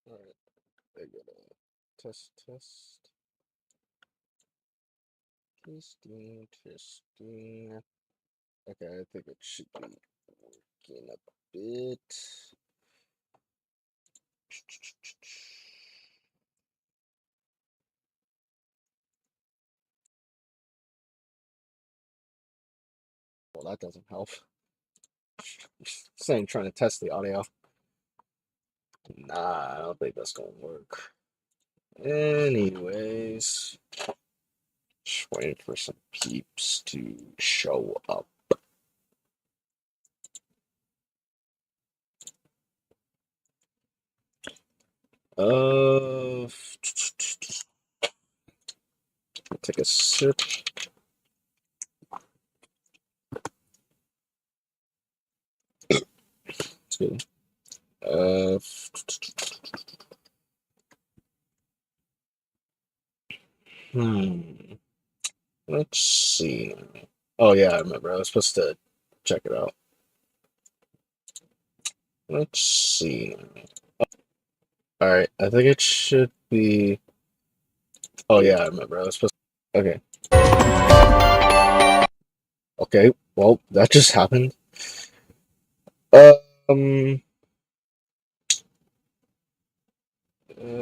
Alright, I gotta test. Testing. Okay, I think it should be working a bit. Well, that doesn't help. Saying trying to test the audio. Nah, I don't think that's gonna work. Anyways, just waiting for some peeps to show up. Uh, take a sip. It's good. Uh, hmm. Let's see. Oh yeah, I remember. I was supposed to check it out. Let's see. All right, I think it should be. Oh yeah, I remember. I was supposed. Okay. Okay. Well, that just happened. Um.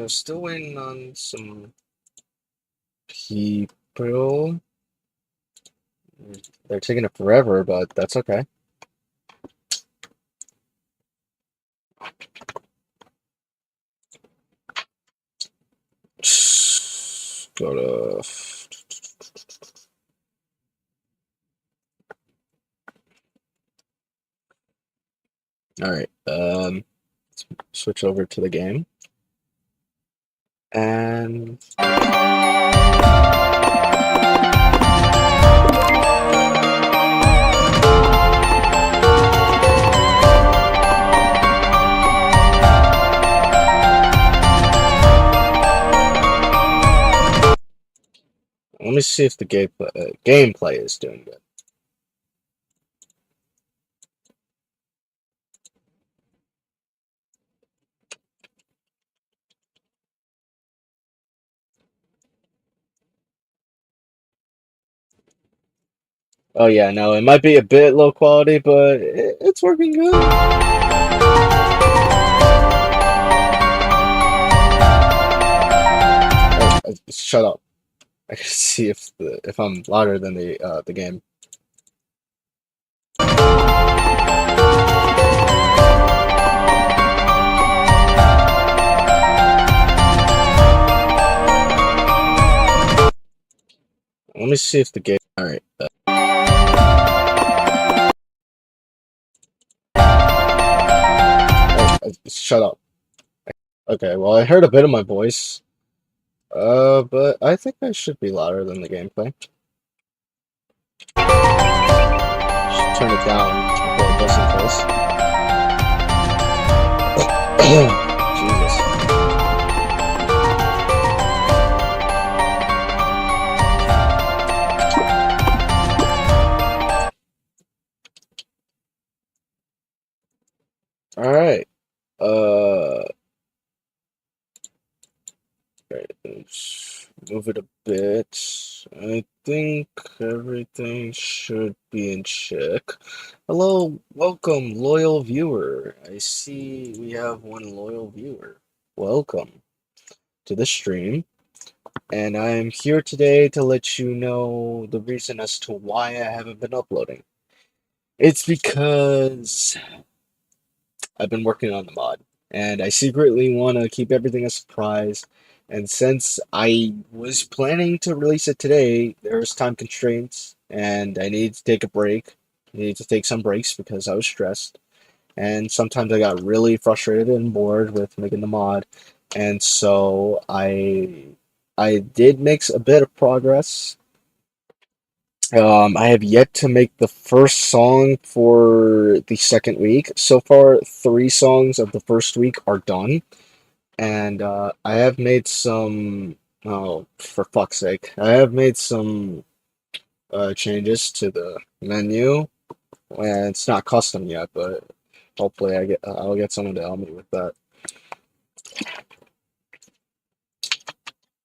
Still waiting on some people. They're taking it forever, but that's okay. Go to. All right. Let's switch over to the game. And let me see if the gameplay is doing good. Oh yeah, no, it might be a bit low quality, but it's working good. Shut up. I can see if I'm louder than the game. Let me see if the game. All right. Shut up. Okay, well, I heard a bit of my voice. But I think I should be louder than the gameplay. Just turn it down, okay, just in case. Jesus. All right. Uh, right, let's move it a bit. I think everything should be in check. Hello, welcome, loyal viewer. I see we have one loyal viewer. Welcome to the stream. And I'm here today to let you know the reason as to why I haven't been uploading. It's because I've been working on the mod, and I secretly want to keep everything a surprise. And since I was planning to release it today, there's time constraints, and I need to take a break. I need to take some breaks because I was stressed, and sometimes I got really frustrated and bored with making the mod, and so I did make a bit of progress. I have yet to make the first song for the second week. So far, 3 songs of the first week are done, and I have made some. Oh, for fuck's sake! I have made some changes to the menu, and it's not custom yet, but hopefully I'll get someone to help me with that.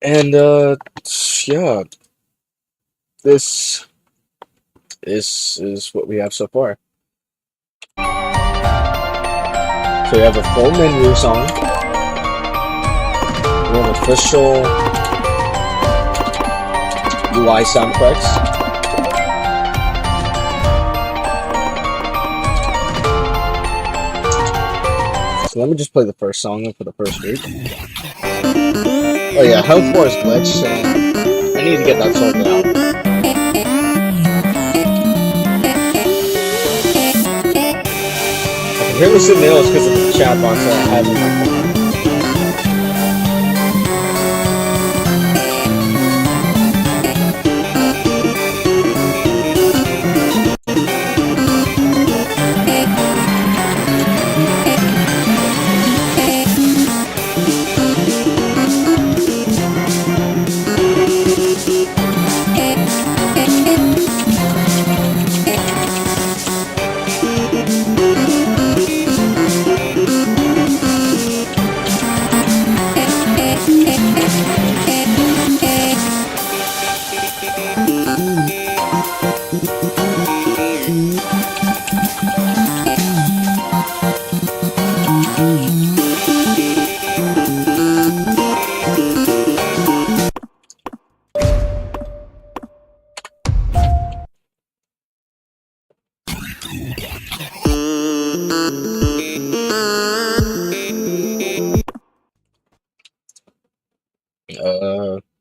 And yeah, this is what we have so far. So we have a full menu song. We have official UI sound effects. So let me just play the first song for the first week. Oh yeah, Health Wars glitch. I need to get that sorted out. I can hear Lucid Nails because of the chat box that I have in my phone.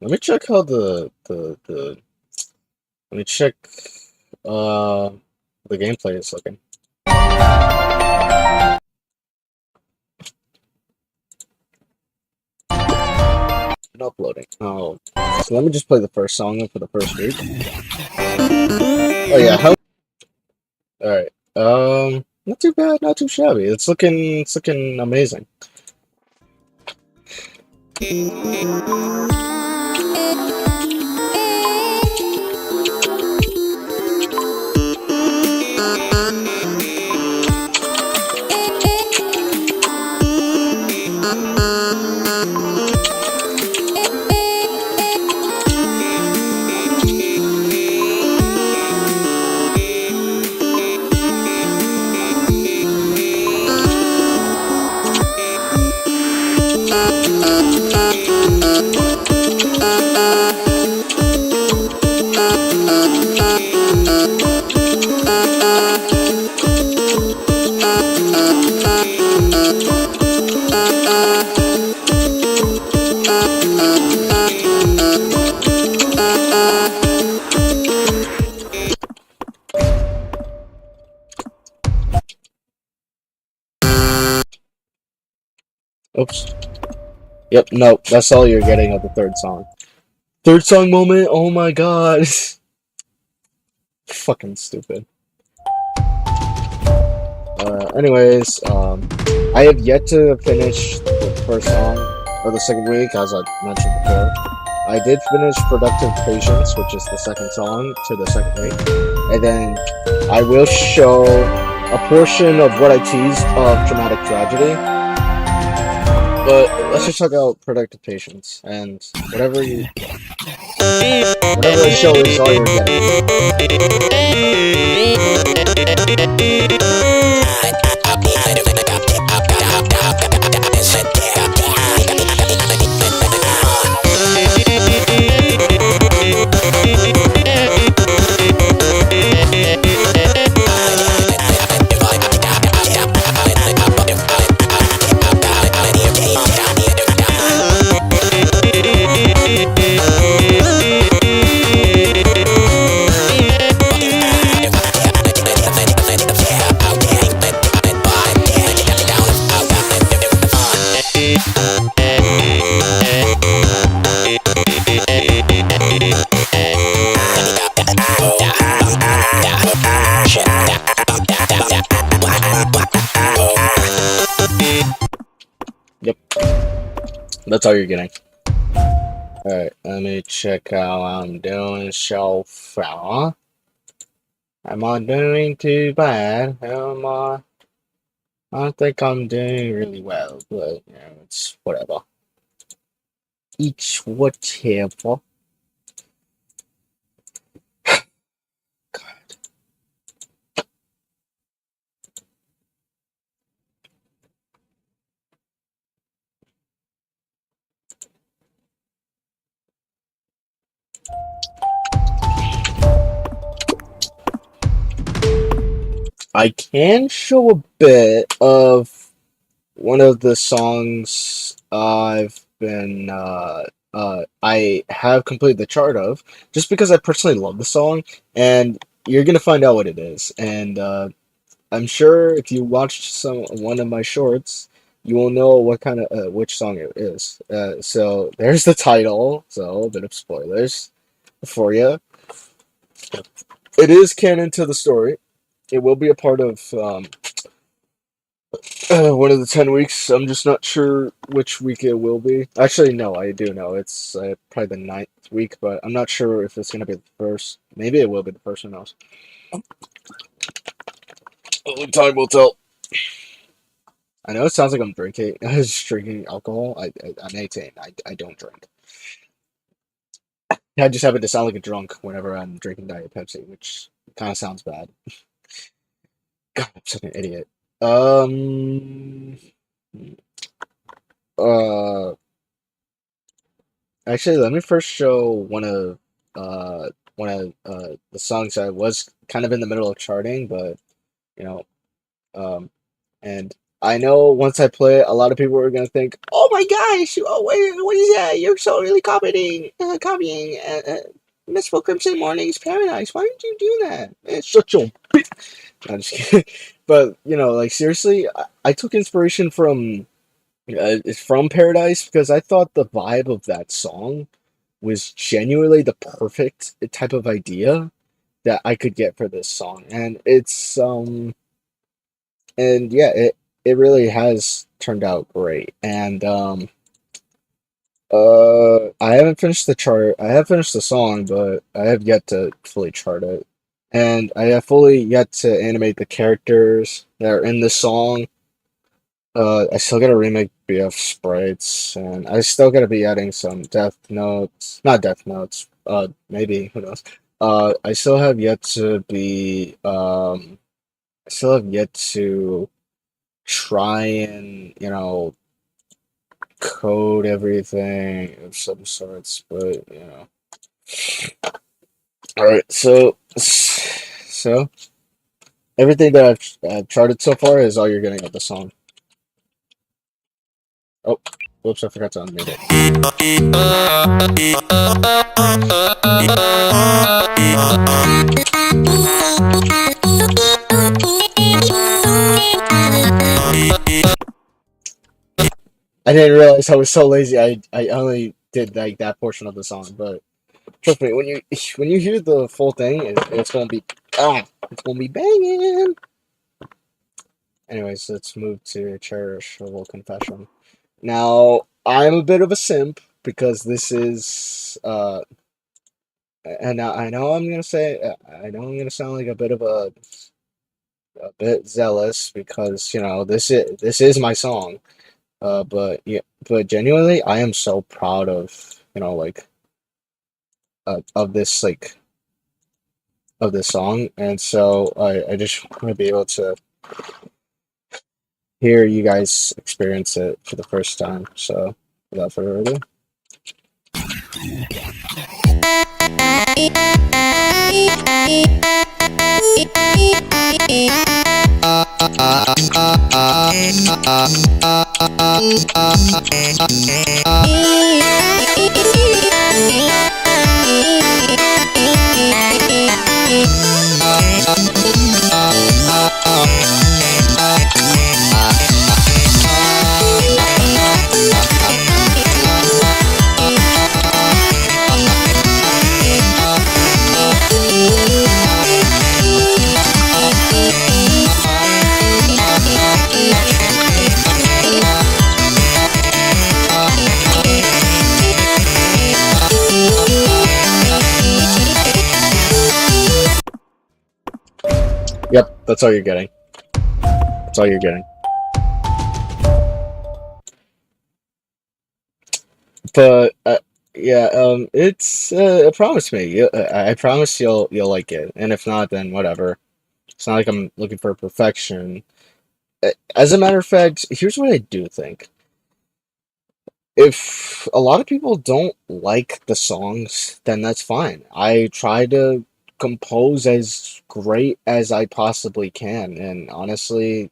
Let me check how the let me check uh the gameplay is looking. Uploading. Oh, so let me just play the first song for the first week. Oh yeah, how? All right. Not too bad, not too shabby. It's looking amazing. Oops. Yep, no, that's all you're getting of the third song. Third song moment, oh my god. Fucking stupid. Anyways, I have yet to finish the first song of the second week, as I mentioned before. I did finish Productive Patience, which is the second song to the second week, and then I will show a portion of what I teased of Dramatic Tragedy. But let's just talk about Productive Patience, and whatever I show is all you're Yep. That's all you're getting. Alright, let me check how I'm doing so far. Am I doing too bad? I think I'm doing really well, but you know, it's whatever. each whatever. I can show a bit of one of the songs I have completed the chart of, just because I personally love the song, and you're gonna find out what it is. And I'm sure if you watched one of my shorts, you will know what kind of which song it is. So there's the title. So a bit of spoilers for you. It is canon to the story. It will be a part of one of the 10 weeks. I'm just not sure which week it will be. Actually, no, I do know. It's probably the ninth week, but I'm not sure if it's going to be the first. Maybe it will be the first, who knows. Only time will tell. I know it sounds like I'm drinking. I was just drinking alcohol. I'm 18. I don't drink. I just happen to sound like a drunk whenever I'm drinking Diet Pepsi, which kind of sounds bad. God, I'm such an idiot. Um. Uh. Actually, let me first show one of the songs I was kind of in the middle of charting, but you know, um, and I know once I play it, a lot of people are gonna think, "Oh my gosh, oh wait, what is that? You're so really copying Mystical Crimson Morning's Paradise. Why did you do that? It's such a bit." No, I'm just kidding. But like seriously, I took inspiration from Paradise because I thought the vibe of that song was genuinely the perfect type of idea that I could get for this song. And and yeah, it really has turned out great. And I haven't finished the chart. I have finished the song, but I have yet to fully chart it. And I have fully yet to animate the characters that are in the song. I still gotta remake BF sprites, and I still gotta be adding some death notes. Not death notes. Maybe, who knows? I still have yet to be. I still have yet to try and code everything of some sorts, but All right, so everything that I've charted so far is all you're getting of the song. Oh, whoops! I forgot to unmute it. I didn't realize I was so lazy. I only did like that portion of the song, but trust me, when you hear the full thing, it's gonna be it's gonna be banging. Anyways, let's move to Cherishable Confession. Now, I'm a bit of a simp because this is and I know I'm gonna say I know I'm gonna sound like a bit of a bit zealous because this is my song. But yeah, but genuinely, I am so proud of of this of this song, and so I just want to be able to hear you guys experience it for the first time. So without further ado. Yep, that's all you're getting. That's all you're getting. But yeah, promise me. I promise you'll like it. And if not, then whatever. It's not like I'm looking for perfection. As a matter of fact, here's what I do think. If a lot of people don't like the songs, then that's fine. I try to compose as great as I possibly can, and honestly,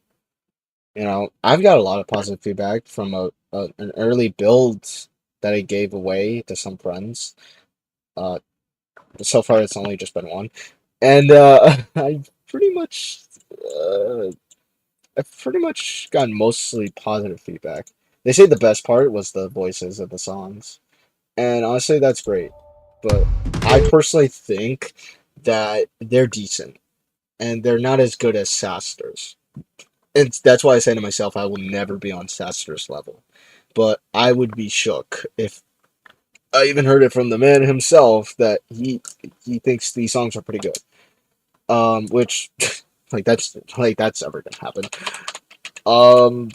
I've got a lot of positive feedback from an early build that I gave away to some friends. Uh, so far, it's only just been one, and I pretty much, uh, I've pretty much gotten mostly positive feedback. They say the best part was the voices of the songs. And honestly, that's great. But I personally think that they're decent, and they're not as good as Saster's. And that's why I say to myself, I will never be on Saster's level. But I would be shook if I even heard it from the man himself that he thinks these songs are pretty good. Which that's ever gonna happen.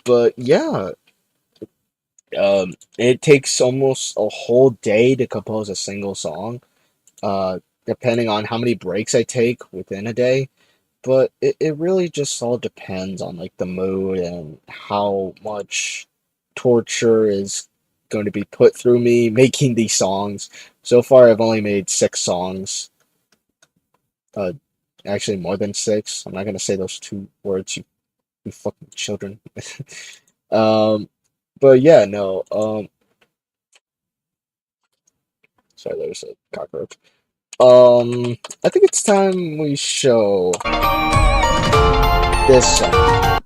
But yeah, it takes almost a whole day to compose a single song, uh, depending on how many breaks I take within a day. But it really just all depends on like the mood and how much torture is going to be put through me making these songs. So far, I've only made 6 songs. Uh, Actually, more than 6. I'm not gonna say those 2 words, you fucking children. um, but yeah, no. Sorry, there's a cockroach. I think it's time we show this song.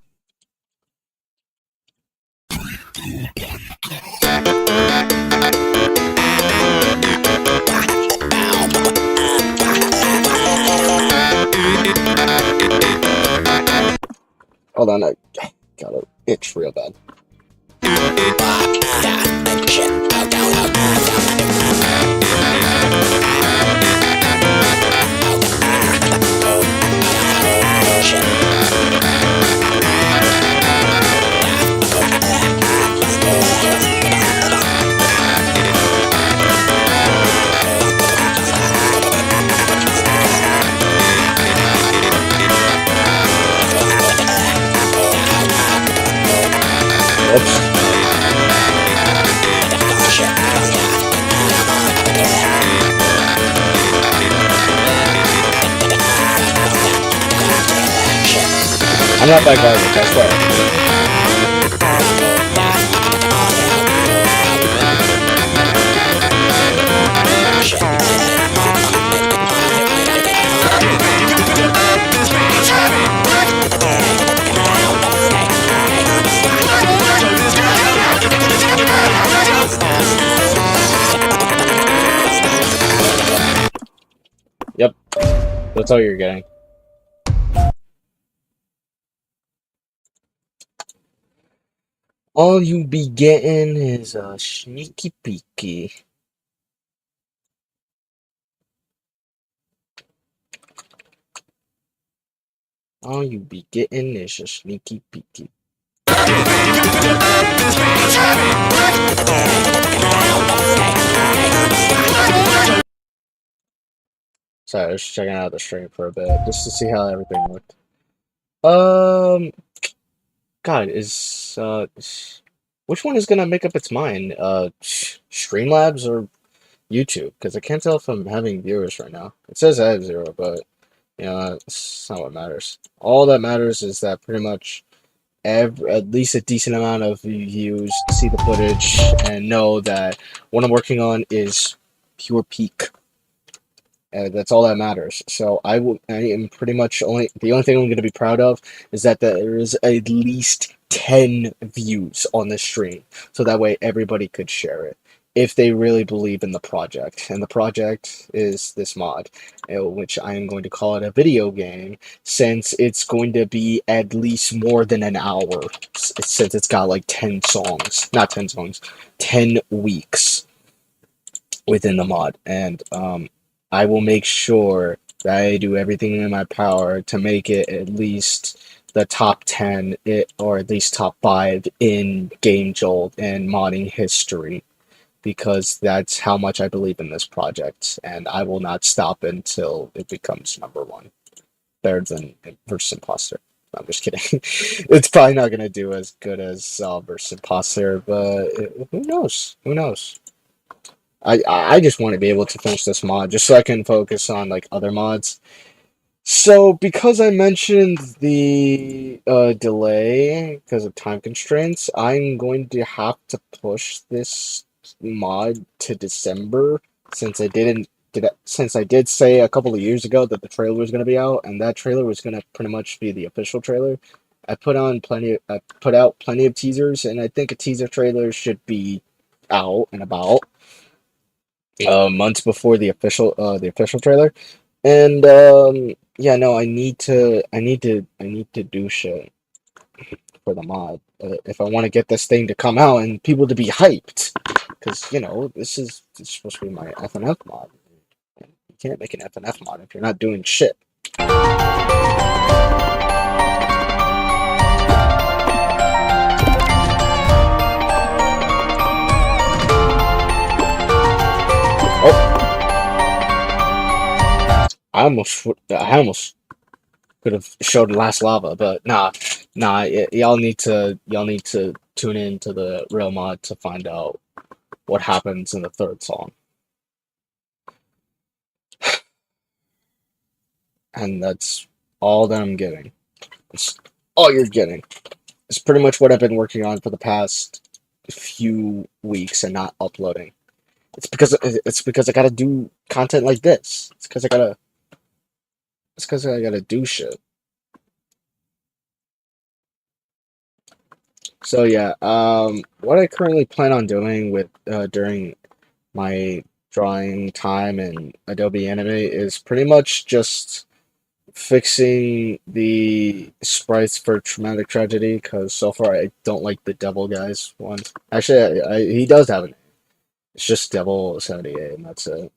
Hold on, I got an itch real bad. Whoops. I'm not that garbage, I swear. Yep, that's all you're getting. All you be getting is a sneaky peeky. All you be getting is a sneaky peeky. Sorry, I was checking out the stream for a bit just to see how everything looked. Um, God, which one is gonna make up its mind? Streamlabs or YouTube? Because I can't tell if I'm having viewers right now. It says I have 0, but it's not what matters. All that matters is that pretty much at least a decent amount of views see the footage and know that what I'm working on is pure peak. That's all that matters. So I am pretty much the only thing I'm going to be proud of is that there is at least 10 views on this stream, so that way everybody could share it if they really believe in the project. And the project is this mod, which I am going to call it a video game, since it's going to be at least more than an hour, since it's got like 10 songs, not 10 songs, 10 weeks within the mod. And I will make sure that I do everything in my power to make it at least the top 10, or at least top 5 in Game Jolt and modding history. because that's how much I believe in this project, and I will not stop until it becomes number one, better than Versus Imposter. No, I'm just kidding. It's probably not gonna do as good as Versus Imposter, but who knows? Who knows? I just want to be able to finish this mod just so I can focus on like other mods. So because I mentioned the delay because of time constraints, I'm going to have to push this mod to December since I did say a couple of years ago that the trailer was going to be out, and that trailer was going to pretty much be the official trailer. I put out plenty of teasers, and I think a teaser trailer should be out and about months before the official trailer. And yeah, no, I need to do shit for the mod if I want to get this thing to come out and people to be hyped, because this is supposed to be my FNF mod. You can't make an FNF mod if you're not doing shit. Oh, I almost could have showed Last Lava, but nah. Y'all need to tune in to the real mod to find out what happens in the third song, and that's all that I'm getting. It's all you're getting. It's pretty much what I've been working on for the past few weeks and not uploading. It's because I gotta do content like this. It's because I gotta do shit. So yeah, what I currently plan on doing with during my drawing time in Adobe Anime is pretty much just fixing the sprites for Traumatic Tragedy, because so far I don't like the Devil Guys one. Actually, he does have a name. It's just Devil 78, and that's it.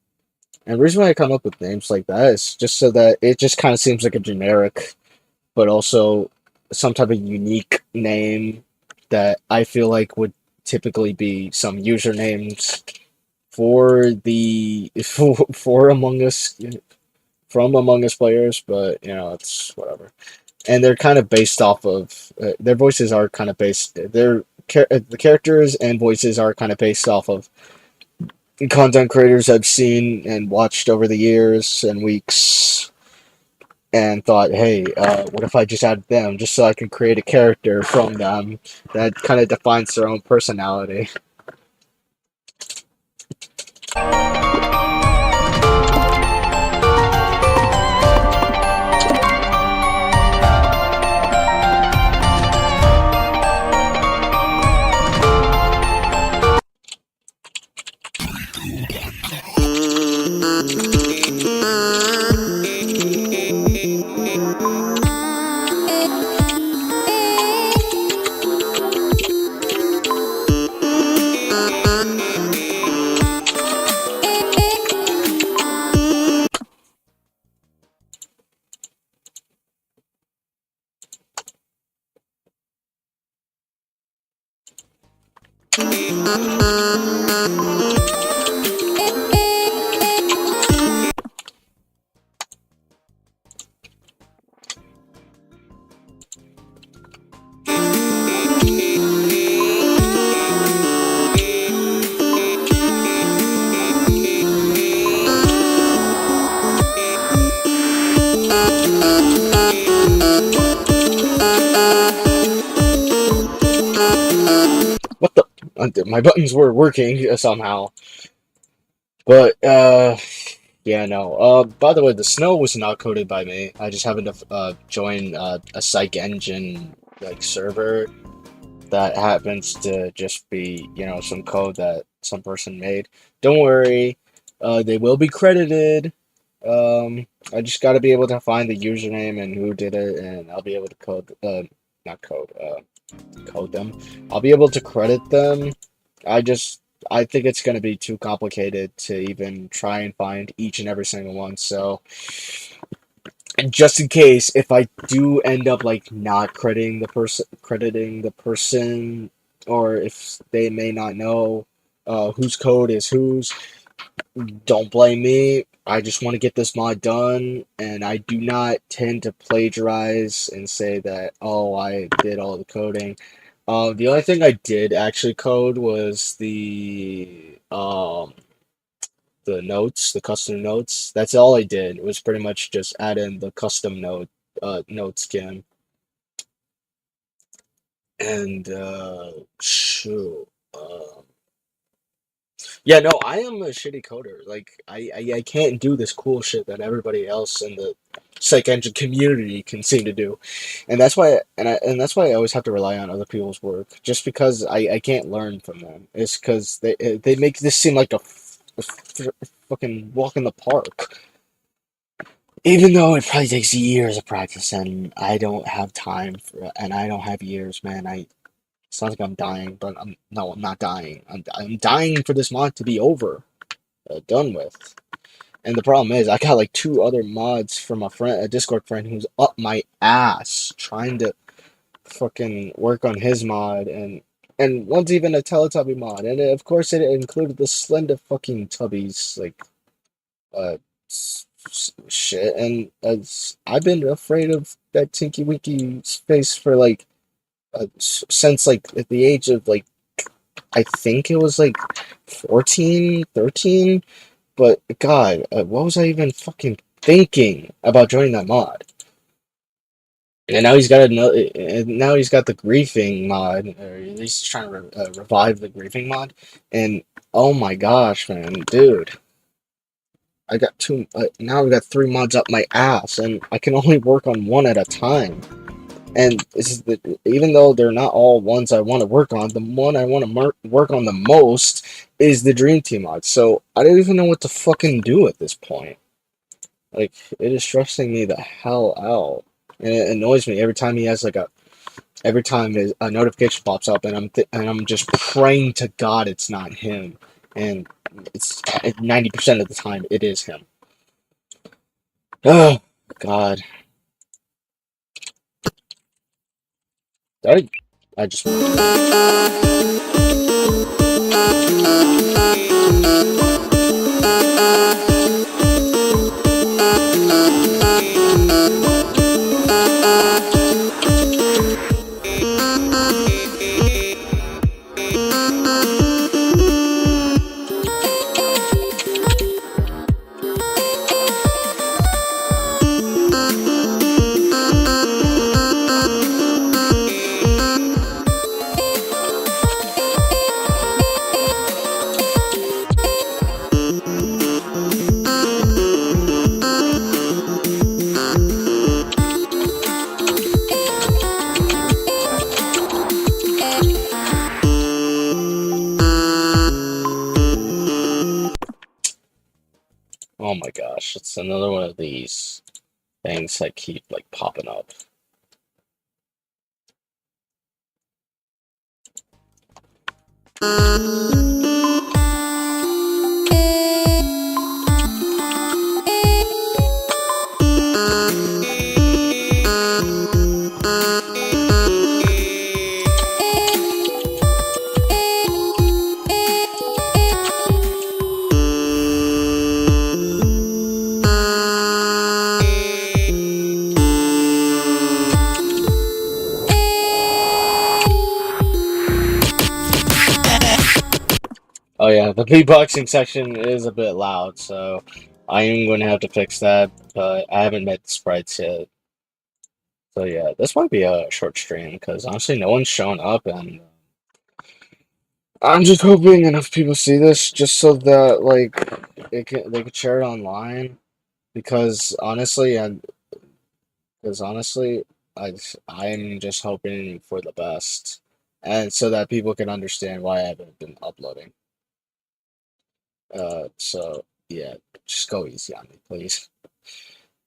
And the reason why I come up with names like that is just so that it just kind of seems like a generic, but also some type of unique name that I feel like would typically be some usernames for the for Among Us from Among Us players, but it's whatever. And they're kind of based off of their voices are kind of based. The characters and voices are kind of based off of content creators I've seen and watched over the years and weeks, and thought, hey, what if I just added them just so I could create a character from them that kind of defines their own personality. What the? My buttons were working somehow, but yeah, no. By the way, the snow was not coded by me. I just happened to join a Psych Engine like server that happens to just be, some code that some person made. Don't worry, they will be credited. I just got to be able to find the username and who did it, and I'll be able to not code, code them. I'll be able to credit them. I just, I think it's going to be too complicated to even try and find each and every single one. So, and just in case, if I do end up like not crediting the person, or if they may not know, whose code is whose. Don't blame me. I just want to get this mod done, and I do not tend to plagiarize and say that, oh, I did all the coding. The only thing I did actually code was the notes, the custom notes. That's all I did. It was pretty much just add in the custom note skin. And shoot. Yeah, no, I am a shitty coder. Like, I can't do this cool shit that everybody else in the psych engine community can seem to do, and that's why I always have to rely on other people's work, just because I can't learn from them. It's because they make this seem like a fucking walk in the park, even though it probably takes years of practice, and I don't have time for, and I don't have years, man. Sounds like I'm dying, but I'm not dying. I'm dying for this mod to be over, done with. And the problem is, I got like two other mods from a Discord friend who's up my ass trying to fucking work on his mod, and one's even a Teletubby mod, and of course it included the Slender fucking Tubbies, like uh shit. And I've been afraid of that Tinky Winky face for like since like at the age of like I think it was like 14, 13. But God, what was I even fucking thinking about joining that mod? And now he's got another. And now he's got the griefing mod, or at least he's trying to revive the griefing mod. And oh my gosh, man, dude, I got two. Now I got three mods up my ass, and I can only work on one at a time. And this is even though they're not all ones I want to work on, the one I want to work on the most is the Dream Team mod. So I don't even know what to fucking do at this point. Like, it is stressing me the hell out, and it annoys me every time he has like every time a notification pops up, and I'm just praying to God it's not him, and it's 90% of the time it is him. Oh God, I just. Oh my gosh, it's another one of these things that keep like popping up. Oh yeah, the beatboxing section is a bit loud, so I am going to have to fix that, but I haven't met the sprites yet. So yeah, this might be a short stream, because honestly no one's shown up, and I'm just hoping enough people see this just so that like they can share it online, because honestly, I'm just hoping for the best, and so that people can understand why I haven't been uploading. So yeah, just go easy on me, please.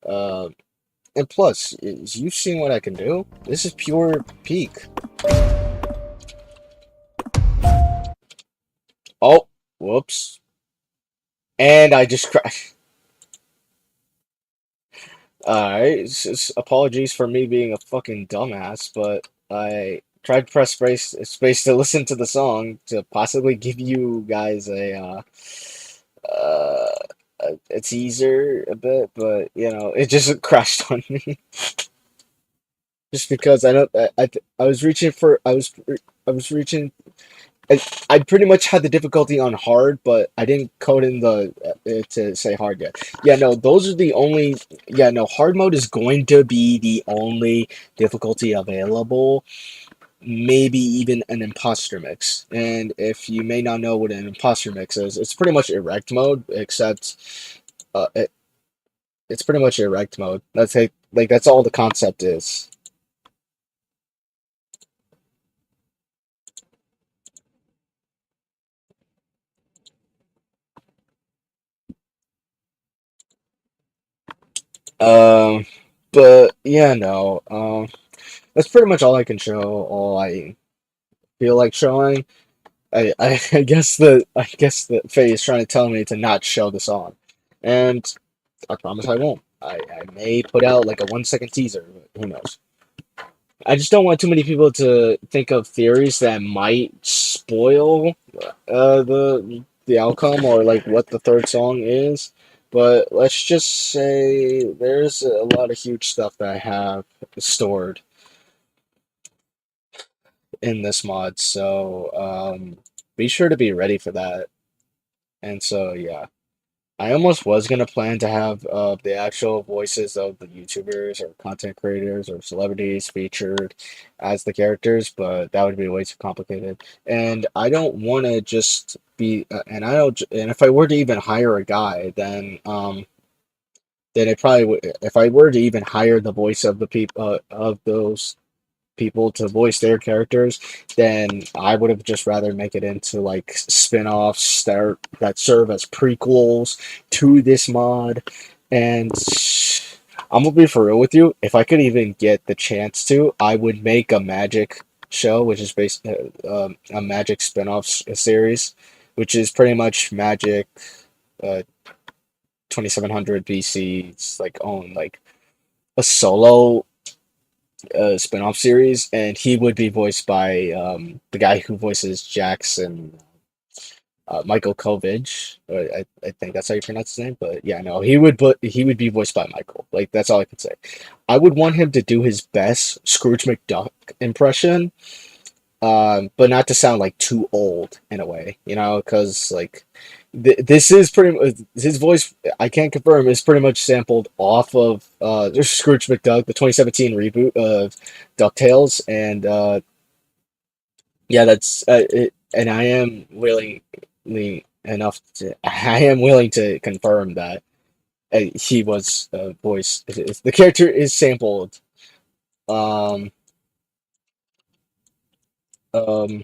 And plus, you've seen what I can do. This is pure peak. Oh, whoops. And I just crashed. Alright, apologies for me being a fucking dumbass, but tried to press space to listen to the song to possibly give you guys uh, a teaser a bit, but it just crashed on me. Just because I don't, I was reaching for, I was reaching. I pretty much had the difficulty on hard, but I didn't code in the to say hard yet. Yeah, no, those are the only. Yeah, no, hard mode is going to be the only difficulty available. Maybe even an imposter mix. And if you may not know what an imposter mix is, it's pretty much erect mode, except it's pretty much erect mode. That's all the concept is. Um, but yeah, no. That's pretty much all I can show. All I feel like showing. I guess the Faye is trying to tell me to not show the song, and I promise I won't. I may put out like a 1 second teaser, but who knows? I just don't want too many people to think of theories that might spoil the outcome or like what the third song is. But let's just say there's a lot of huge stuff that I have stored in this mod, so be sure to be ready for that. And so yeah. I almost was gonna plan to have the actual voices of the YouTubers or content creators or celebrities featured as the characters, but that would be way too complicated. And I don't want to just be, and I don't, and if I were to even hire a guy, then it probably would. If I were to even hire the voice of the people of those people to voice their characters, then I would have just rather make it into like spin-offs that serve as prequels to this mod. And I'm gonna be for real with you. If I could even get the chance to, I would make a magic show, which is based a magic spin-off series, which is pretty much magic 2700 BC's like own like a solo spin-off series, and he would be voiced by the guy who voices Jax and Michael Kovich. I think that's how you pronounce his name, but yeah, no, he would be voiced by Michael. Like that's all I can say. I would want him to do his best Scrooge McDuck impression, but not to sound like too old in a way, because like this is pretty his voice. I can't confirm is pretty much sampled off of Scrooge McDuck, the 2017 reboot of DuckTales, and yeah, that's it. And I am I am willing to confirm that he was voiced. The character is sampled. Um, um,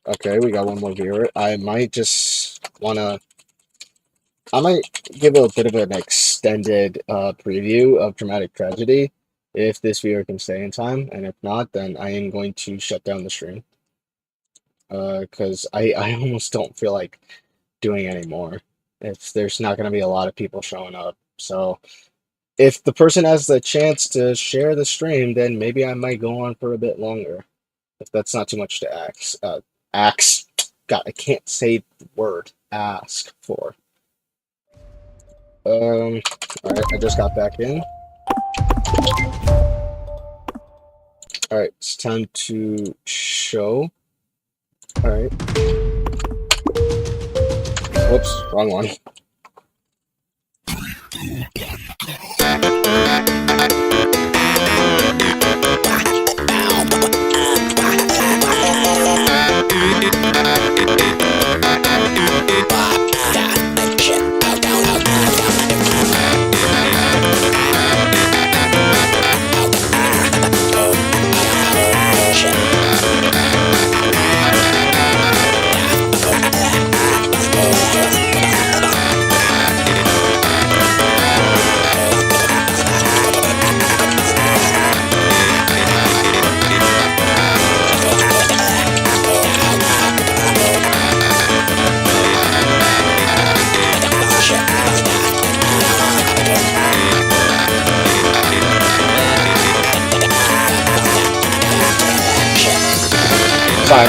okay, we got one more viewer. I might give a bit of an extended preview of Dramatic Tragedy if this viewer can stay in time, and if not, then I am going to shut down the stream. Because I almost don't feel like doing anymore if there's not going to be a lot of people showing up. So if the person has the chance to share the stream, then maybe I might go on for a bit longer. If that's not too much to ask. Ask. God, I can't say the word ask for. Alright, I just got back in. Alright, it's time to show. Alright. Whoops, wrong one.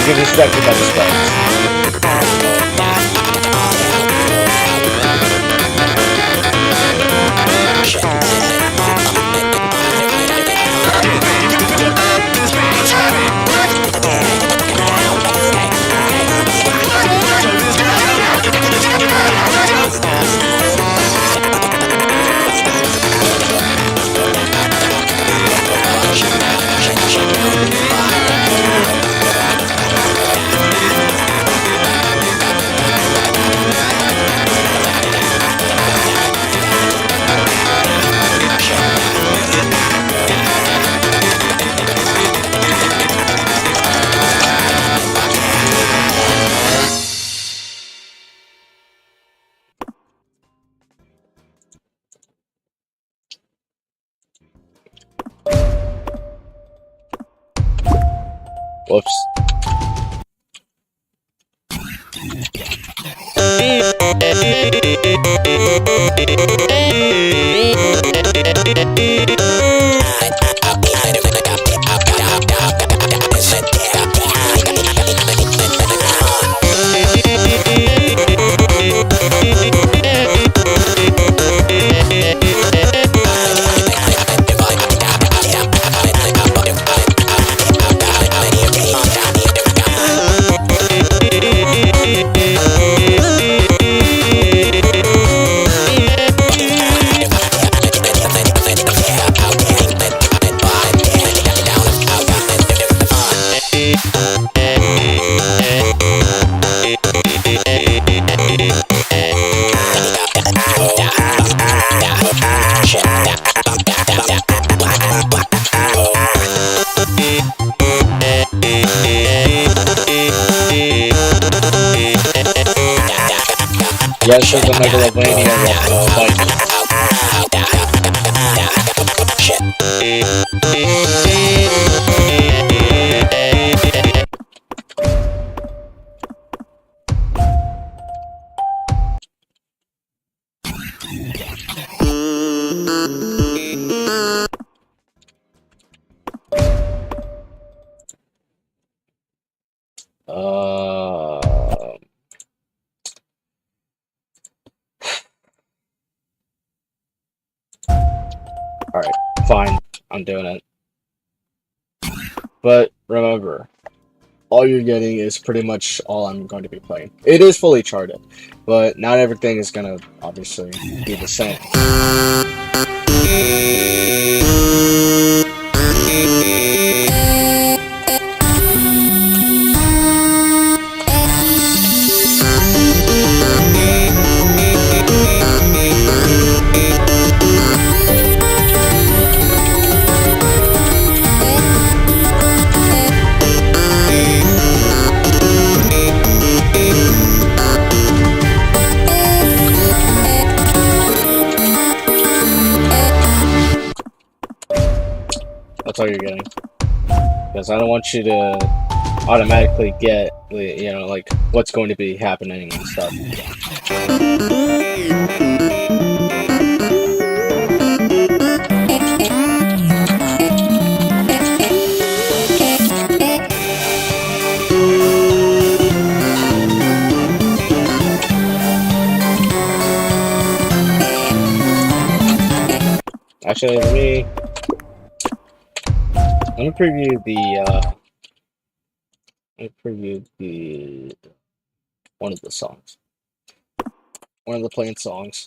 get distracted by the spikes. Whoops. Yes, there's a Megalovania Alright, fine. I'm doing it. But remember, all you're getting is pretty much all I'm going to be playing. It is fully charted, but not everything is gonna obviously be the same. That's all you're getting. Because I don't want you to automatically get, you know, like, what's going to be happening and stuff. Actually, let me preview the one of the songs. One of the playing songs.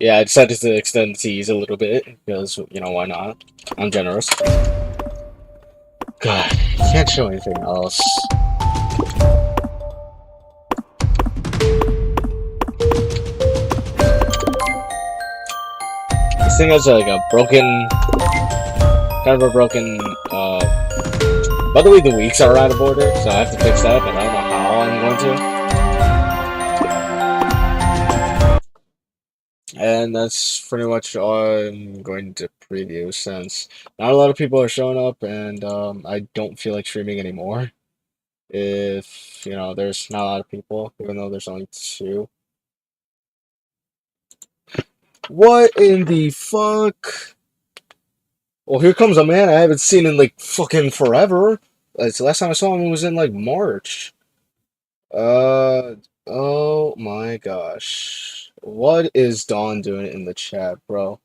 Yeah, I decided to extend the tease a little bit because, why not? I'm generous. God, can't show anything else. This thing has like a broken, kind of a broken, by the way, the weeks are out of order, so I have to fix that, but I don't know how I'm going to. And that's pretty much all I'm going to preview since not a lot of people are showing up, and I don't feel like streaming anymore. If, there's not a lot of people, even though there's only two. What in the fuck? Well, here comes a man I haven't seen in like fucking forever. It's the last time I saw him was in like March. Uh, oh my gosh. What is Dawn doing in the chat, bro?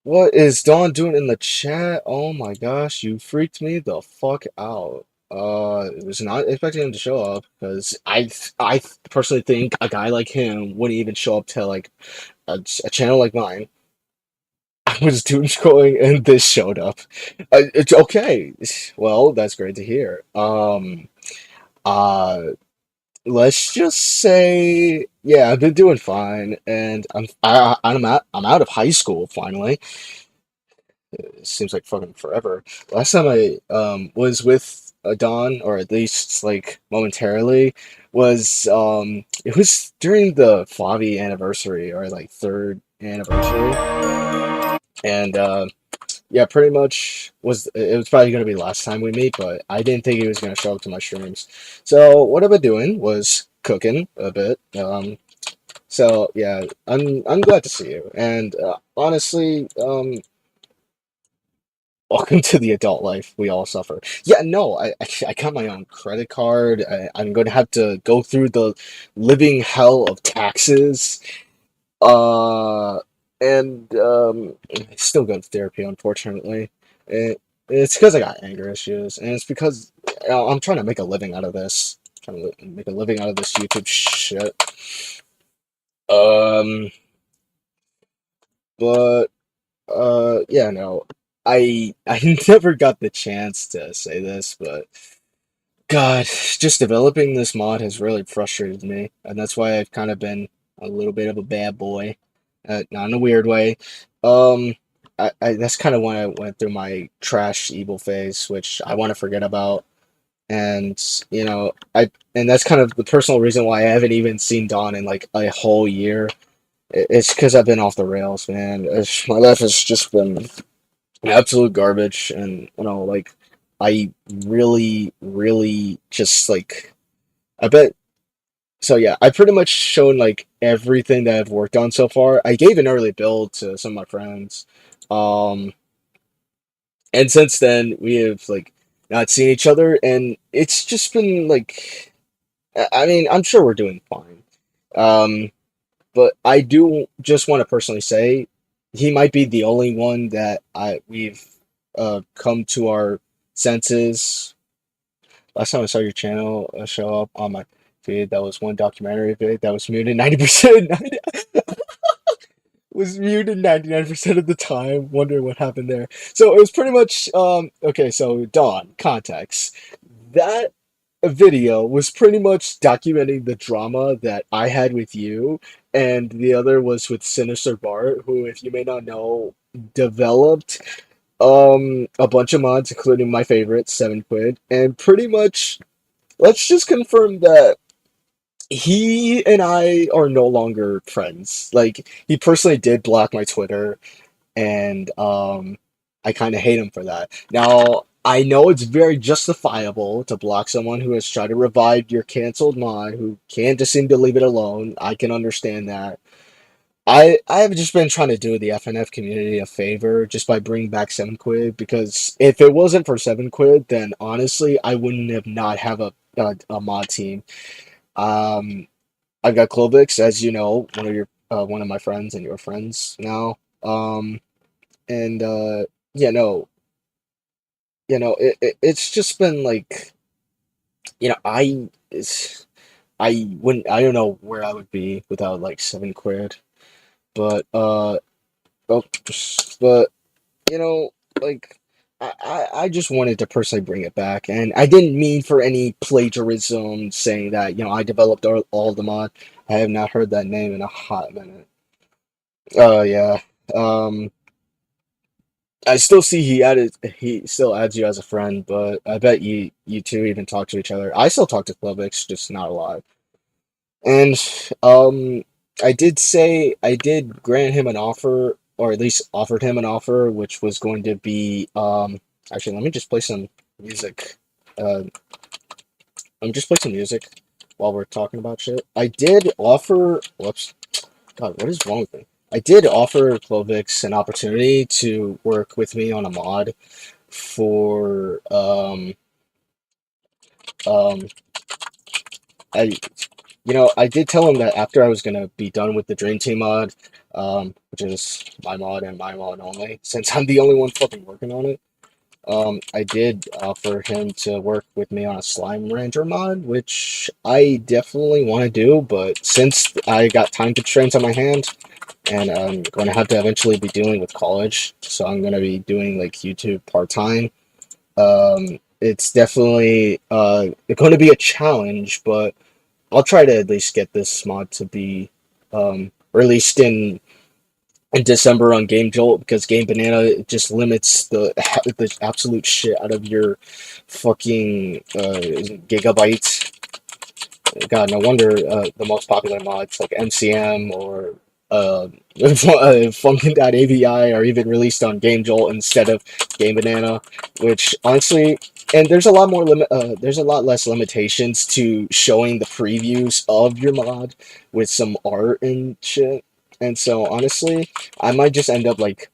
What is Dawn doing in the chat? Oh my gosh, you freaked me the fuck out. Was not expecting him to show up because I personally think a guy like him wouldn't even show up to like a channel like mine. I was doom scrolling and this showed up. It's okay. Well, that's great to hear. Uh, let's just say, yeah, I've been doing fine, and I'm out of high school finally. It seems like fucking forever. Last time I was with Dawn, or at least like momentarily, was it was during the Flavi anniversary or like third anniversary, and yeah, pretty much it was probably gonna be the last time we meet, but I didn't think he was gonna show up to my streams. So what I've been doing was cooking a bit. So yeah, I'm glad to see you, and honestly, welcome to the adult life we all suffer. Yeah, no, I got my own credit card. I'm going to have to go through the living hell of taxes. Uh, and I still go to therapy, unfortunately. It's because I got anger issues, and it's because I'm trying to make a living out of this. Trying to make a living out of this YouTube shit. Um, but yeah, no, I never got the chance to say this, but God, just developing this mod has really frustrated me, and that's why I've kind of been a little bit of a bad boy, not in a weird way. Um, that's kind of when I went through my trash evil phase, which I want to forget about, and and that's kind of the personal reason why I haven't even seen Dawn in like a whole year. It's because I've been off the rails, man. My life has just been absolute garbage, and like I really really just like I bet. So yeah, I pretty much shown like everything that I've worked on so far. I gave an early build to some of my friends, um and since then we have like not seen each other, and it's just been like, I mean, I'm sure we're doing fine, um but I do just want to personally say he might be the only one that we've come to our senses. Last time I saw your channel show up on my feed, that was one documentary vid that was muted 90%. Was muted 99% of the time. Wondering what happened there. So it was pretty much okay. So Dawn context. That video was pretty much documenting the drama that I had with you, and the other was with Sinister Bart, who, if you may not know, developed a bunch of mods, including my favorite, 7 Quid, and pretty much let's just confirm that he and I are no longer friends. Like, he personally did block my Twitter, and I kind of hate him for that. Now, I know it's very justifiable to block someone who has tried to revive your canceled mod, who can't just seem to leave it alone. I can understand that. I have just been trying to do the FNF community a favor just by bringing back 7 Quid, because if it wasn't for 7 Quid, then honestly I wouldn't have not have a mod team. Um, I've got Clovix, as you know, one of my friends and your friends now. And yeah, no, it's just been like, I wouldn't, I don't know where I would be without like 7 Quid, but oh, but you know, like, I just wanted to personally bring it back, and I didn't mean for any plagiarism saying that, I developed all the mod. I have not heard that name in a hot minute. Oh yeah. Um, I still see he still adds you as a friend, but I bet you two even talk to each other. I still talk to Clubix, just not a lot. And um, I did grant him an offer, or at least offered him an offer, which was going to be actually, let me just play some music. Uh, let me just play some music while we're talking about shit. I did offer. Whoops. God, what is wrong with me? I did offer Clovix an opportunity to work with me on a mod for um I I did tell him that after I was gonna be done with the Dream Team mod, which is my mod and my mod only, since I'm the only one fucking working on it. I did offer him to work with me on a Slime Ranger mod, which I definitely want to do, but since I got time constraints on my hands, and I'm going to have to eventually be dealing with college, so I'm going to be doing like YouTube part time. It's definitely going to be a challenge, but I'll try to at least get this mod to be released in December on Game Jolt, because Game Banana just limits the absolute shit out of your fucking gigabytes. God, no wonder the most popular mods like MCM or Funkin.avi are even released on Game Jolt instead of Game Banana, which honestly, and there's a lot less limitations to showing the previews of your mod with some art and shit. And so honestly, I might just end up like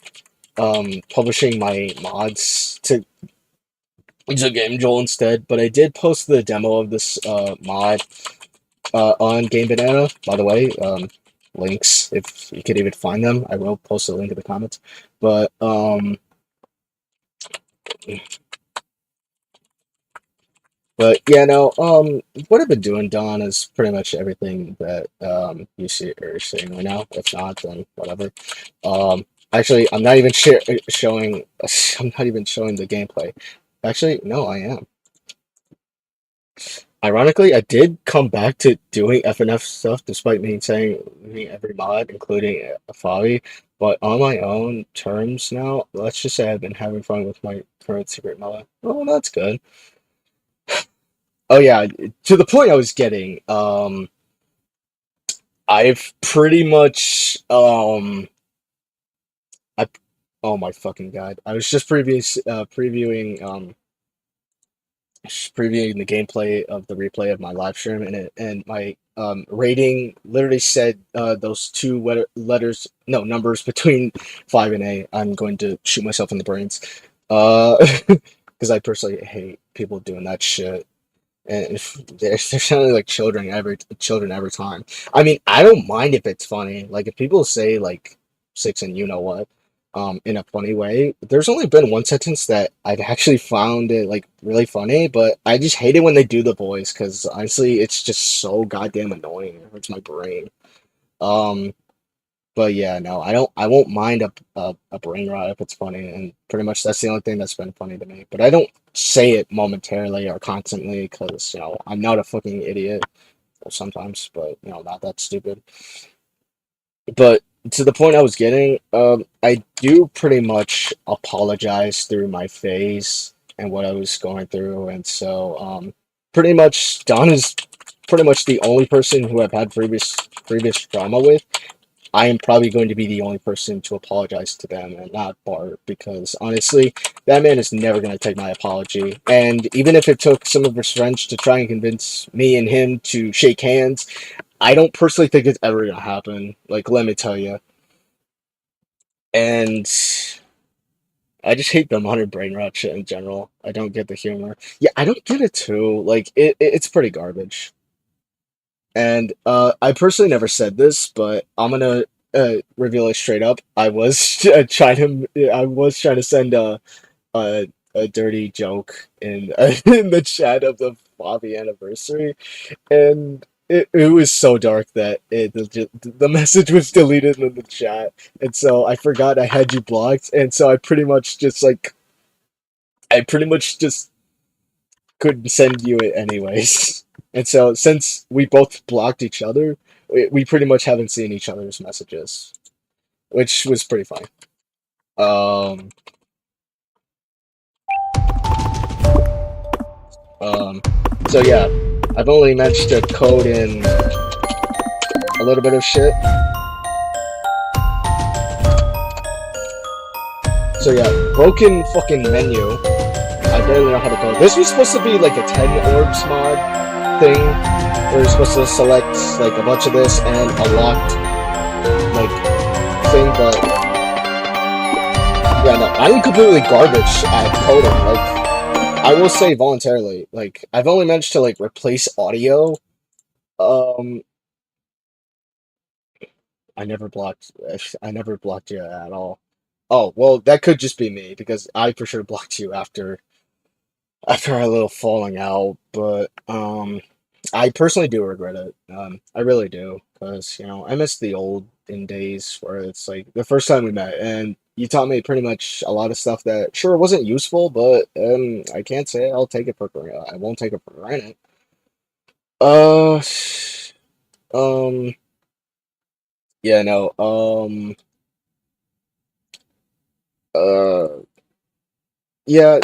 publishing my mods to Game Jolt instead. But I did post the demo of this mod on Game Banana, by the way. Links, if you could even find them, I will post a link in the comments. But yeah, no. What I've been doing, Don, is pretty much everything that you see or seeing right now. If not, then whatever. Actually, I'm not even showing. I'm not even showing the gameplay. Actually, no, I am. Ironically, I did come back to doing FNF stuff despite me saying leaving every mod, including a Favi, but on my own terms now. Let's just say I've been having fun with my current secret mod. Oh, that's good. Oh yeah, to the point I was getting. I've pretty much I oh my fucking god. I was just previewing the gameplay of the replay of my live stream, and my rating literally said those two letters, no, numbers between 5 and 8. I'm going to shoot myself in the brains, because I personally hate people doing that shit, and they're sounding like children every time. I mean, I don't mind if it's funny. Like, if people say like six and you know what, in a funny way. There's only been one sentence that I've actually found it like really funny, but I just hate it when they do the voice, because honestly, it's just so goddamn annoying. It hurts my brain. Um, but yeah, no, I won't mind a brain rot if it's funny, and pretty much that's the only thing that's been funny to me. But I don't say it momentarily or constantly, because I'm not a fucking idiot. Well, sometimes, but not that stupid. But to the point I was getting, I do pretty much apologize through my phase and what I was going through, and so pretty much Don is. pretty much the only person who I've had previous drama with, I am probably going to be the only person to apologize to them and not Bart because honestly, that man is never going to take my apology. And even if it took some of his friends to try and convince me and him to shake hands, I don't personally think it's ever going to happen. Like, let me tell you. And I just hate the modern brain rot shit in general. I don't get the humor. Yeah, I don't get it too. Like, it's pretty garbage. And I personally never said this, but I'm gonna reveal it straight up. I was trying to send a dirty joke in in the chat of the Bobby anniversary, and it was so dark that the message was deleted in the chat, and so I forgot I had you blocked, and so I pretty much just couldn't send you it anyways. And so since we both blocked each other, we pretty much haven't seen each other's messages, which was pretty funny. Um, um, so yeah, I've only managed to code in a little bit of shit. So yeah, broken fucking menu. I barely know how to code. This was supposed to be like a 10 orbs mod thing. Where you're supposed to select like a bunch of this and a locked like thing, but yeah, no, I'm completely garbage at coding. Like, I will say voluntarily, like, I've only managed to like replace audio. Um, I never blocked you at all. Oh, well, that could just be me because I for sure blocked you after our little falling out. But I personally do regret it. I really do because I miss the olden days where it's like the first time we met and you taught me pretty much a lot of stuff that sure wasn't useful, but I can't say I'll take it for granted. I won't take it for granted. Uh, um, yeah, no, uh, yeah,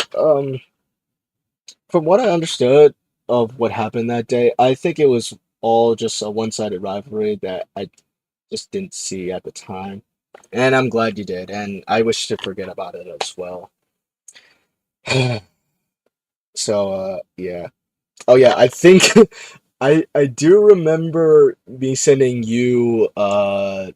from what I understood of what happened that day, I think it was all just a one-sided rivalry that I just didn't see at the time. And I'm glad you did, and I wish to forget about it as well. So, yeah. Oh yeah, I think I do remember me sending you a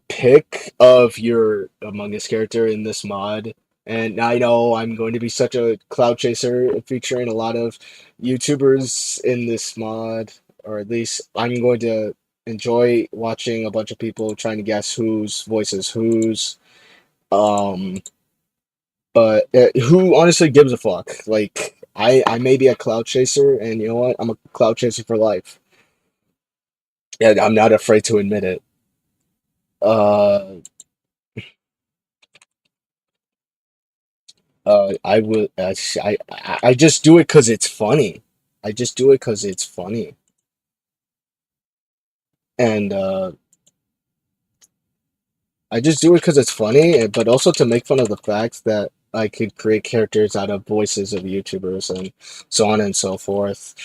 pic of your Among Us character in this mod. And I know I'm going to be such a cloud chaser featuring a lot of YouTubers in this mod, or at least I'm going to enjoy watching a bunch of people trying to guess whose voice is whose. Um, but who honestly gives a fuck? Like, I may be a cloud chaser, and you know what? I'm a cloud chaser for life. Yeah, I'm not afraid to admit it. Uh, I would. I just do it because it's funny. I just do it because it's funny, and I just do it because it's funny, but also to make fun of the fact that I could create characters out of voices of YouTubers and so on and so forth.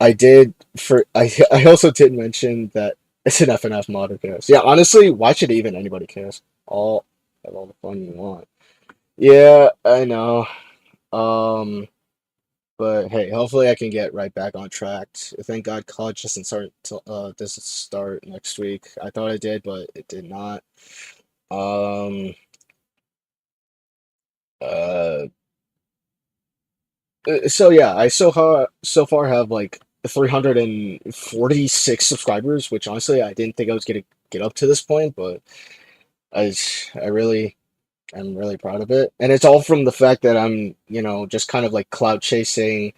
I did for I also did mention that it's an FNF mod who cares. Yeah, honestly, why should even anybody cares? All Have all the fun you want. Yeah, I know. Um, but hey, hopefully I can get right back on track. Thank God college doesn't start next week. I thought it did, but it did not. Um, uh, so yeah, so far have like 346 subscribers, which honestly I didn't think I was gonna get up to this point, but I I really am really proud of it. And it's all from the fact that I'm, just kind of like cloud chasing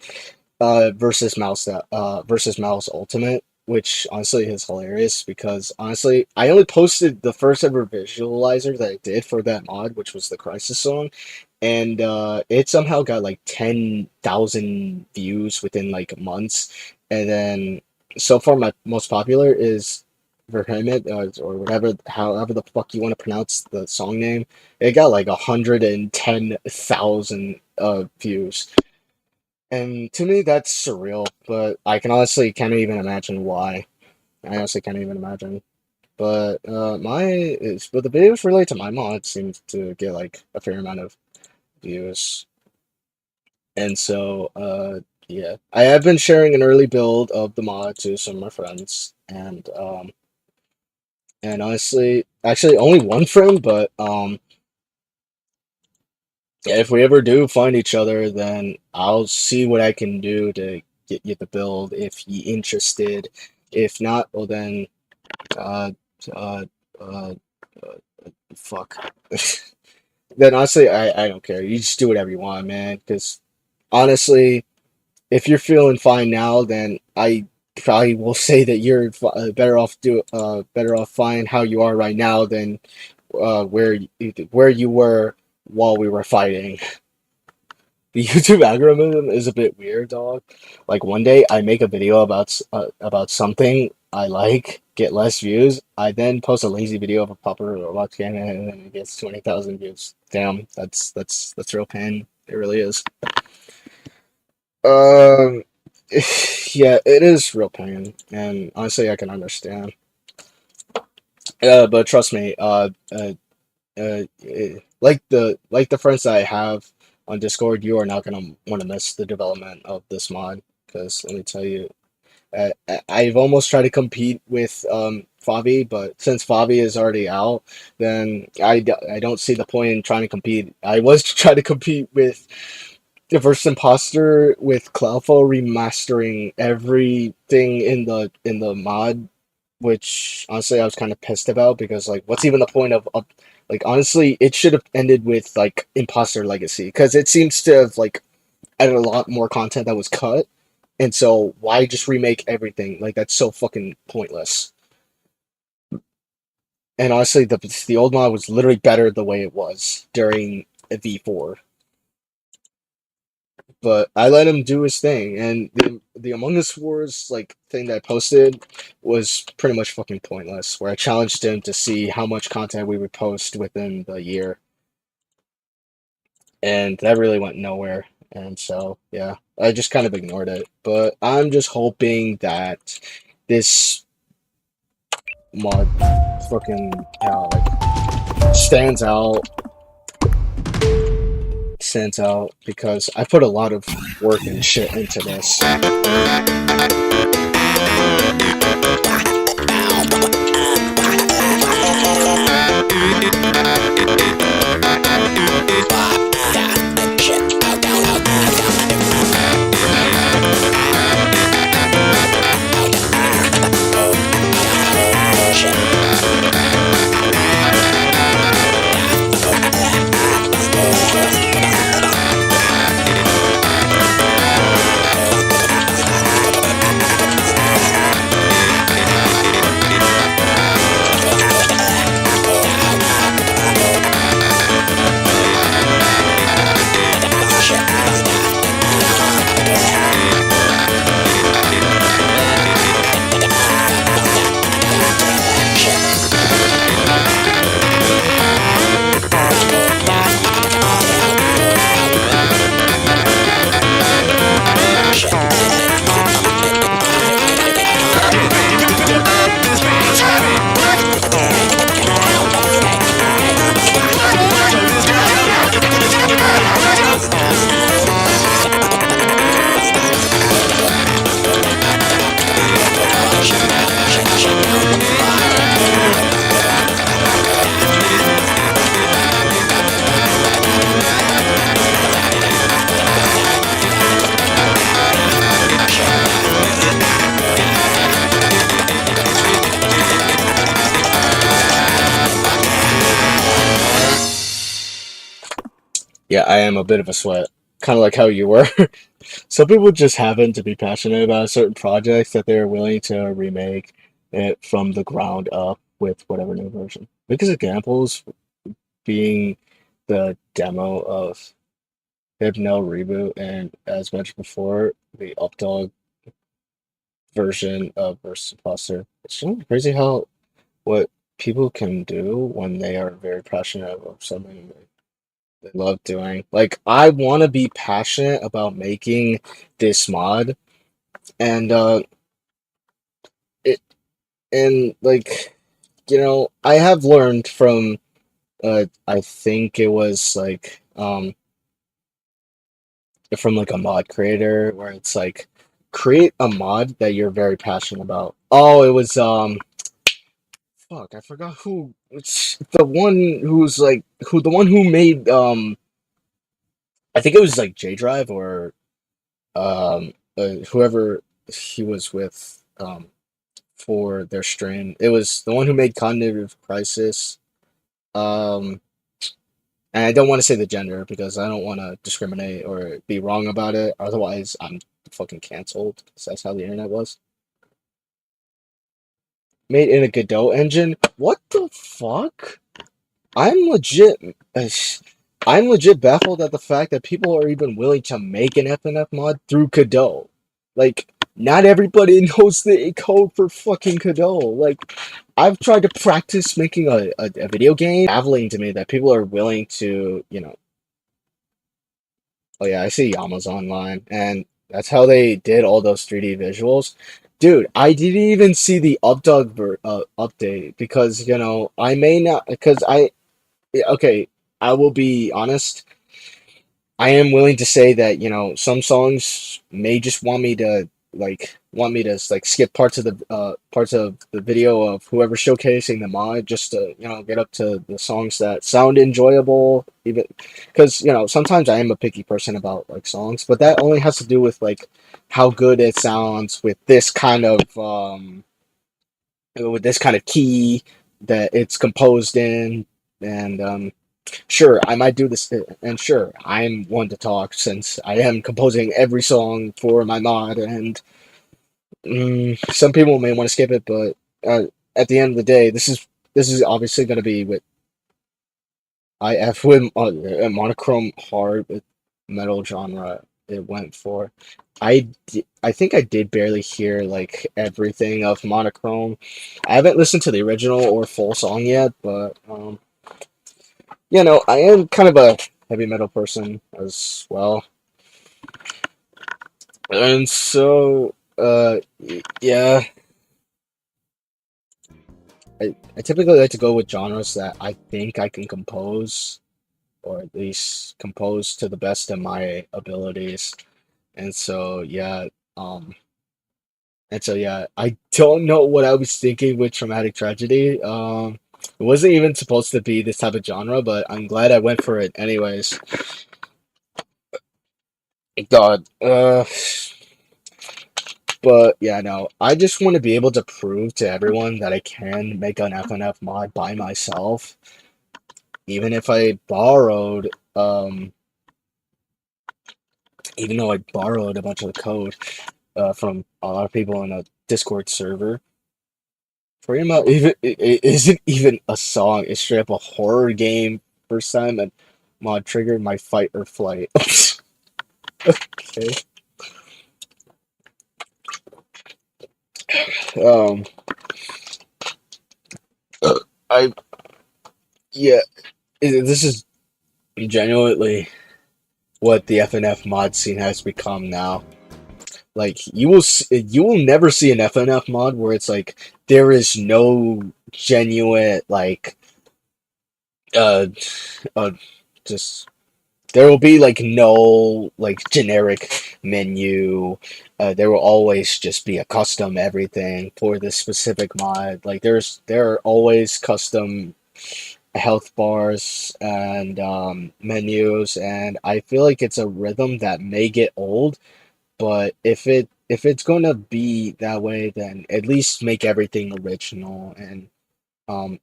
versus Mouse Ultimate, which honestly is hilarious because honestly, I only posted the first ever visualizer that I did for that mod, which was the Crisis song, and it somehow got like 10,000 views within like months, and then so far my most popular is Verhemet, or whatever, however the fuck you want to pronounce the song name. It got like 110,000 views. And to me, that's surreal. But I can honestly can't even imagine why. I honestly can't even imagine. But but the videos related to my mod seem to get like a fair amount of views, and so yeah, I have been sharing an early build of the mod to some of my friends, and honestly, actually only one friend, but yeah, if we ever do find each other, then I'll see what I can do to get you the build if you interested. If not, well then uh uh uh, uh fuck. Then honestly, I don't care. You just do whatever you want, man. Because honestly, if you're feeling fine now, then I probably will say that you're better off fine how you are right now than where you were while we were fighting. The YouTube algorithm is a bit weird, dog. Like one day I make a video about something I like, get less views. I then post a lazy video of a popular Roblox game and then it gets 20,000 views. Damn, that's real pain. It really is. Um, yeah, it is real pain, and honestly, I can understand. But trust me, like the friends that I have on Discord, you are not gonna want to miss the development of this mod. Because let me tell you, I've almost tried to compete with Favi, but since Favi is already out, then I don't see the point in trying to compete. I was trying to compete with the first imposter with Cloudfall remastering everything in the mod, which honestly I was kind of pissed about because like what's even the point of up like honestly it should have ended with like Imposter Legacy because it seems to have like added a lot more content that was cut, and so why just remake everything? Like that's so fucking pointless. And honestly, the old mod was literally better the way it was during V4. But I let him do his thing, and the Among Us Wars like thing that I posted was pretty much fucking pointless. Where I challenged him to see how much content we would post within the year, and that really went nowhere. And so yeah, I just kind of ignored it. But I'm just hoping that this mod fucking stands out stands out because I put a lot of work and shit into this. Yeah, I am a bit of a sweat, kind of like how you were. Some people just happen to be passionate about a certain project that they're willing to remake it from the ground up with whatever new version. Biggest examples being the demo of Hypno Reboot and, as mentioned before, the Updog version of Versus Imposter. It's really crazy how what people can do when they are very passionate about something. I love doing. Like, I want to be passionate about making this mod, and it and like, I have learned from I think it was like from like a mod creator where it's like create a mod that you're very passionate about. Oh, it was fuck, I forgot who it's the one who's like who the one who made I think it was like J Drive or whoever he was with for their stream. It was the one who made Cognitive Crisis. Um and I don't want to say the gender because I don't want to discriminate or be wrong about it. Otherwise, I'm fucking canceled because that's how the internet was. Made in a Godot engine? What the fuck? I'm legit. I'm legit baffled at the fact that people are even willing to make an FNF mod through Godot. Like, not everybody knows the code for fucking Godot. Like, I've tried to practice making a video game. Baffling to me that people are willing to, oh yeah, I see Yama's online, and that's how they did all those 3D visuals. Dude, I didn't even see the update because, I may not, because yeah, okay, I will be honest. I am willing to say that, some songs may just want me to skip parts of the video of whoever's showcasing the mod just to, get up to the songs that sound enjoyable, even because, sometimes I am a picky person about like songs, but that only has to do with like how good it sounds with this kind of key that it's composed in. And sure, I might do this, and sure, I'm one to talk since I am composing every song for my mod, and some people may want to skip it, but at the end of the day, this is obviously going to be with IF with monochrome hard with metal genre. It went for. I think I did barely hear like everything of monochrome. I haven't listened to the original or full song yet, but I am kind of a heavy metal person as well. And so, yeah, I typically like to go with genres that I think I can compose, or at least compose to the best of my abilities. And so, yeah, um, I don't know what I was thinking with Traumatic Tragedy. It wasn't even supposed to be this type of genre, but I'm glad I went for it anyways. God, but yeah, no, I just want to be able to prove to everyone that I can make an FNF mod by myself, even if I borrowed, even though I borrowed a bunch of the code from a lot of people in a Discord server. Pretty much, even it isn't even a song. It's straight up a horror game. First time and mod triggered my fight or flight. Okay. Um. I Yeah. This is genuinely what the FNF mod scene has become now. Like you will never see an FNF mod where it's like there is no genuine like uh uh just there will be like no like generic menu. There will always just be a custom everything for this specific mod. Like there are always custom health bars and menus, and I feel like it's a rhythm that may get old, but if it's gonna be that way, then at least make everything original. And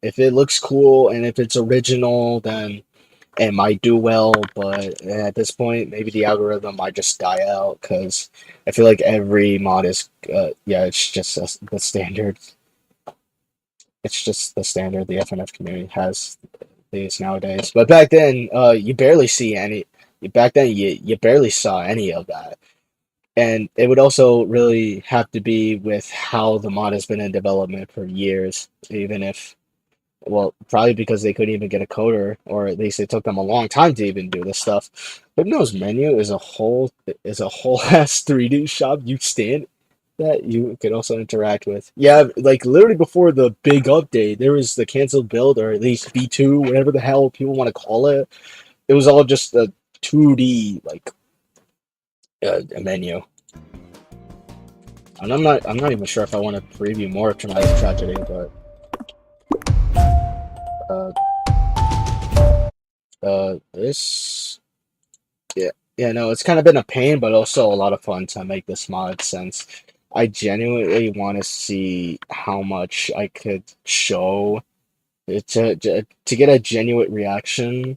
if it looks cool and if it's original, then it might do well. But at this point, maybe the algorithm might just die out because I feel like every mod is yeah, it's just the standard. It's just the standard the FNF community has these nowadays. But back then, you barely see any. Back then, you barely saw any of that. And it would also really have to be with how the mod has been in development for years, even if Well, probably because they couldn't even get a coder, or at least it took them a long time to even do this stuff. Hypno's menu is a whole ass 3D shop you stand that you could also interact with. Yeah, like literally before the big update, there was the canceled build, or at least V2, whatever the hell people want to call it. It was all just a 2D like a menu. And I'm not even sure if I want to preview more of Traumatic Tragedy, but uh this yeah, yeah, no, it's kind of been a pain, but also a lot of fun to make this mod since I genuinely want to see how much I could show to get a genuine reaction.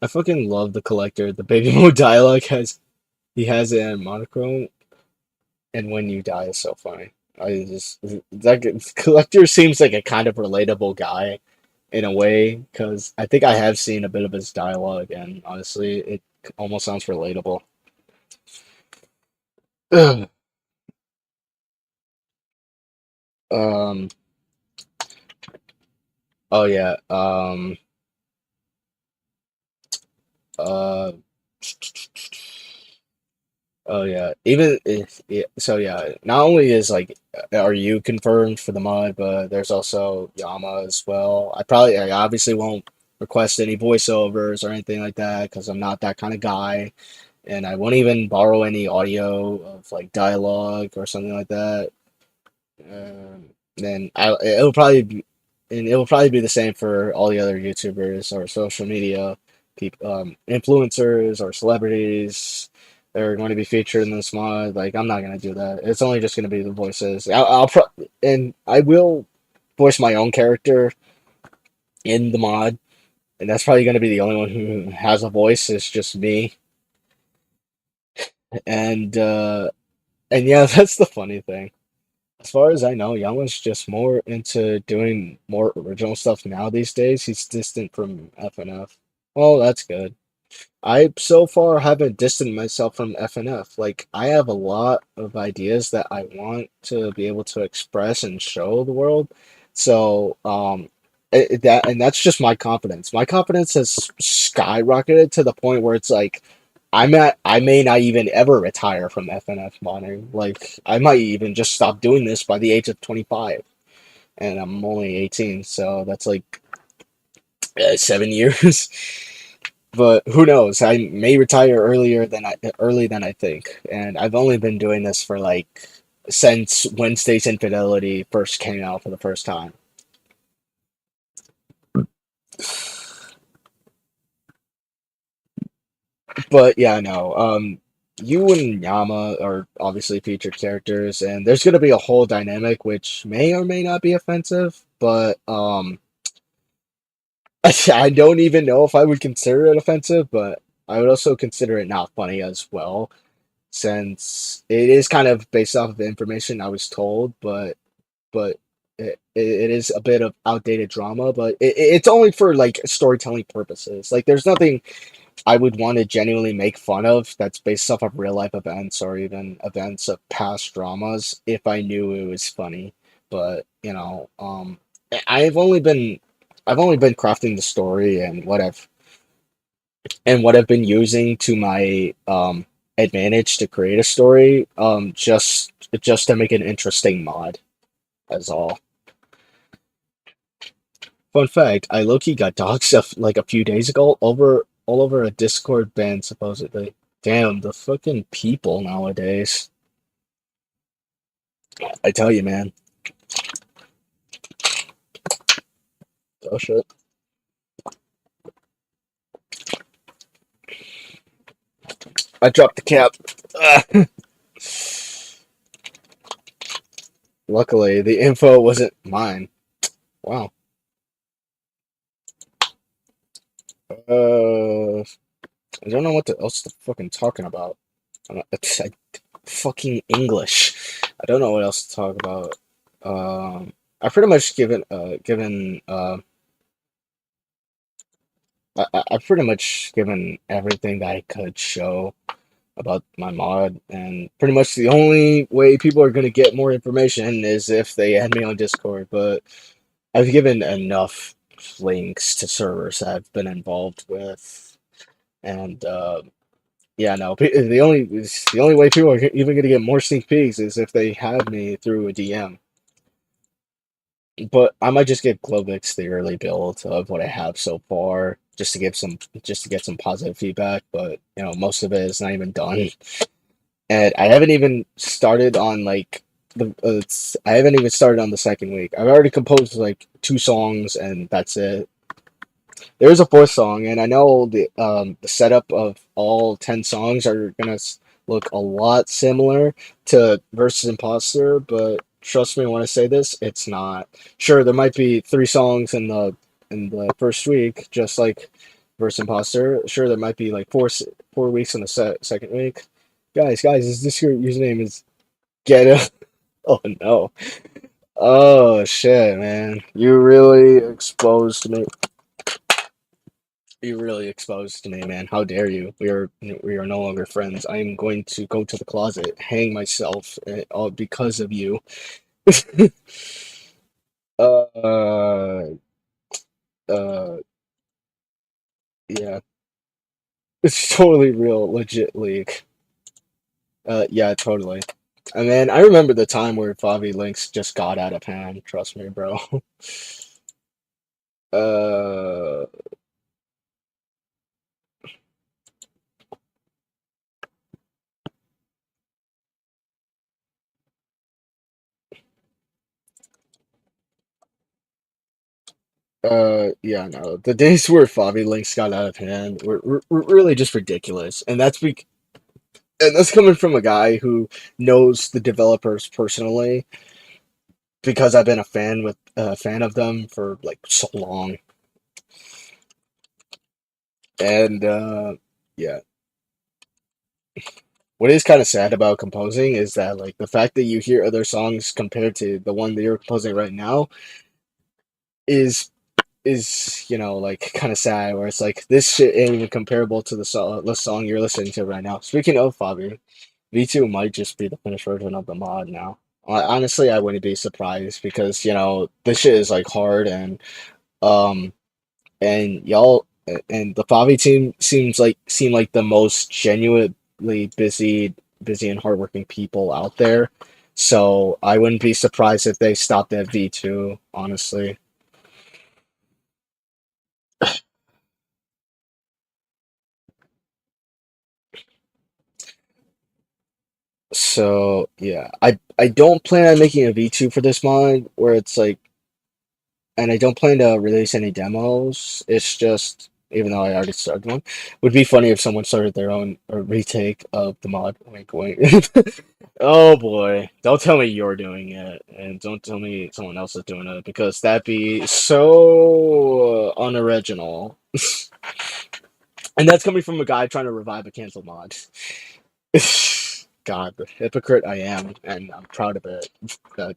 I fucking love the collector. The baby mode dialogue has he has it in monochrome, and when you die is so funny. I just that collector seems like a kind of relatable guy in a way because I think I have seen a bit of his dialogue, and honestly, it almost sounds relatable. Ugh. Um. Oh yeah. Uh. Oh yeah. Even if so, yeah. Not only is like, are you confirmed for the mod, but there's also Yama as well. I obviously won't request any voiceovers or anything like that because I'm not that kind of guy, and I won't even borrow any audio of like dialogue or something like that. Then it'll probably be, and it will probably be the same for all the other YouTubers or social media people, influencers or celebrities that are going to be featured in this mod. Like, I'm not gonna do that. It's only just gonna be the voices. And I will voice my own character in the mod, and that's probably gonna be the only one who has a voice. It's just me, and yeah, that's the funny thing. As far as I know, Yama's just more into doing more original stuff now these days. He's distant from FNF. Well, that's good. I so far haven't distanced myself from FNF. Like, I have a lot of ideas that I want to be able to express and show the world. So, that's just my confidence. My confidence has skyrocketed to the point where it's like I may not even ever retire from FNF modding. Like, I might even just stop doing this by the age of 25, and I'm only 18, so that's like 7 years. But who knows? I may retire early than I think, and I've only been doing this for like since Wednesday's Infidelity first came out for the first time. But yeah, no. You and Yama are obviously featured characters, and there's gonna be a whole dynamic which may or may not be offensive, but I don't even know if I would consider it offensive, but I would also consider it not funny as well, since it is kind of based off of the information I was told, but it is a bit of outdated drama, but it's only for like storytelling purposes. Like, there's nothing I would want to genuinely make fun of that's based off of real life events or even events of past dramas if I knew it was funny. But I've only been I've only been crafting the story and what I've been using to my advantage to create a story just to make an interesting mod. That's all. Fun fact, I low-key got doxxed like a few days ago over all over a Discord ban supposedly. Damn, the fucking people nowadays. I tell you, man. Oh shit. I dropped the cap. Ah. Luckily, the info wasn't mine. Wow. I don't know what else to fucking talking about. Fucking English. I don't know what else to talk about. I pretty much I've pretty much given everything that I could show about my mod, and pretty much the only way people are gonna get more information is if they add me on Discord. But I've given enough links to servers that I've been involved with, and yeah, no. The only way people are even gonna get more sneak peeks is if they have me through a DM. But I might just give Globix the early build of what I have so far, just to get some positive feedback. But most of it is not even done, and I haven't even started on like I haven't even started on the second week. I've already composed like two songs, and that's it. There's a fourth song, and I know the setup of all 10 songs are gonna look a lot similar to Versus Imposter, but trust me when I say this, it's not. Sure, there might be three songs in the first week, just like Versus Imposter. Sure, there might be like 4 weeks in the second week. Guys, is this your username? Is get it? Oh no! Oh shit, man! You really exposed me. You really exposed to me, man. How dare you? We are no longer friends. I am going to go to the closet, hang myself, all because of you. uh, uh, yeah, it's totally real, legit leak. Yeah, totally. And man, I remember the time where Favi Links just got out of hand. Trust me, bro. uh, yeah, no. The days where Favi Links got out of hand were really just ridiculous, and that's coming from a guy who knows the developers personally because I've been a fan of them for like so long. And yeah, what is kind of sad about composing is that like the fact that you hear other songs compared to the one that you're composing right now is like kind of sad where it's like this shit ain't even comparable to the song you're listening to right now. Speaking of Fabi, V2 might just be the finished version of the mod now. Honestly, I wouldn't be surprised because this shit is like hard um and y'all and the Favi team seem like the most genuinely busy and hardworking people out there. So I wouldn't be surprised if they stopped at V2, honestly. So yeah, I don't plan on making a V2 for this mod where it's like, and I don't plan to release any demos. It's just, even though I already started one, would be funny if someone started their own or retake of the mod. Wink, wink. Oh boy, don't tell me you're doing it, and don't tell me someone else is doing it because that'd be so unoriginal. And that's coming from a guy trying to revive a canceled mod. God, the hypocrite I am, and I'm proud of it.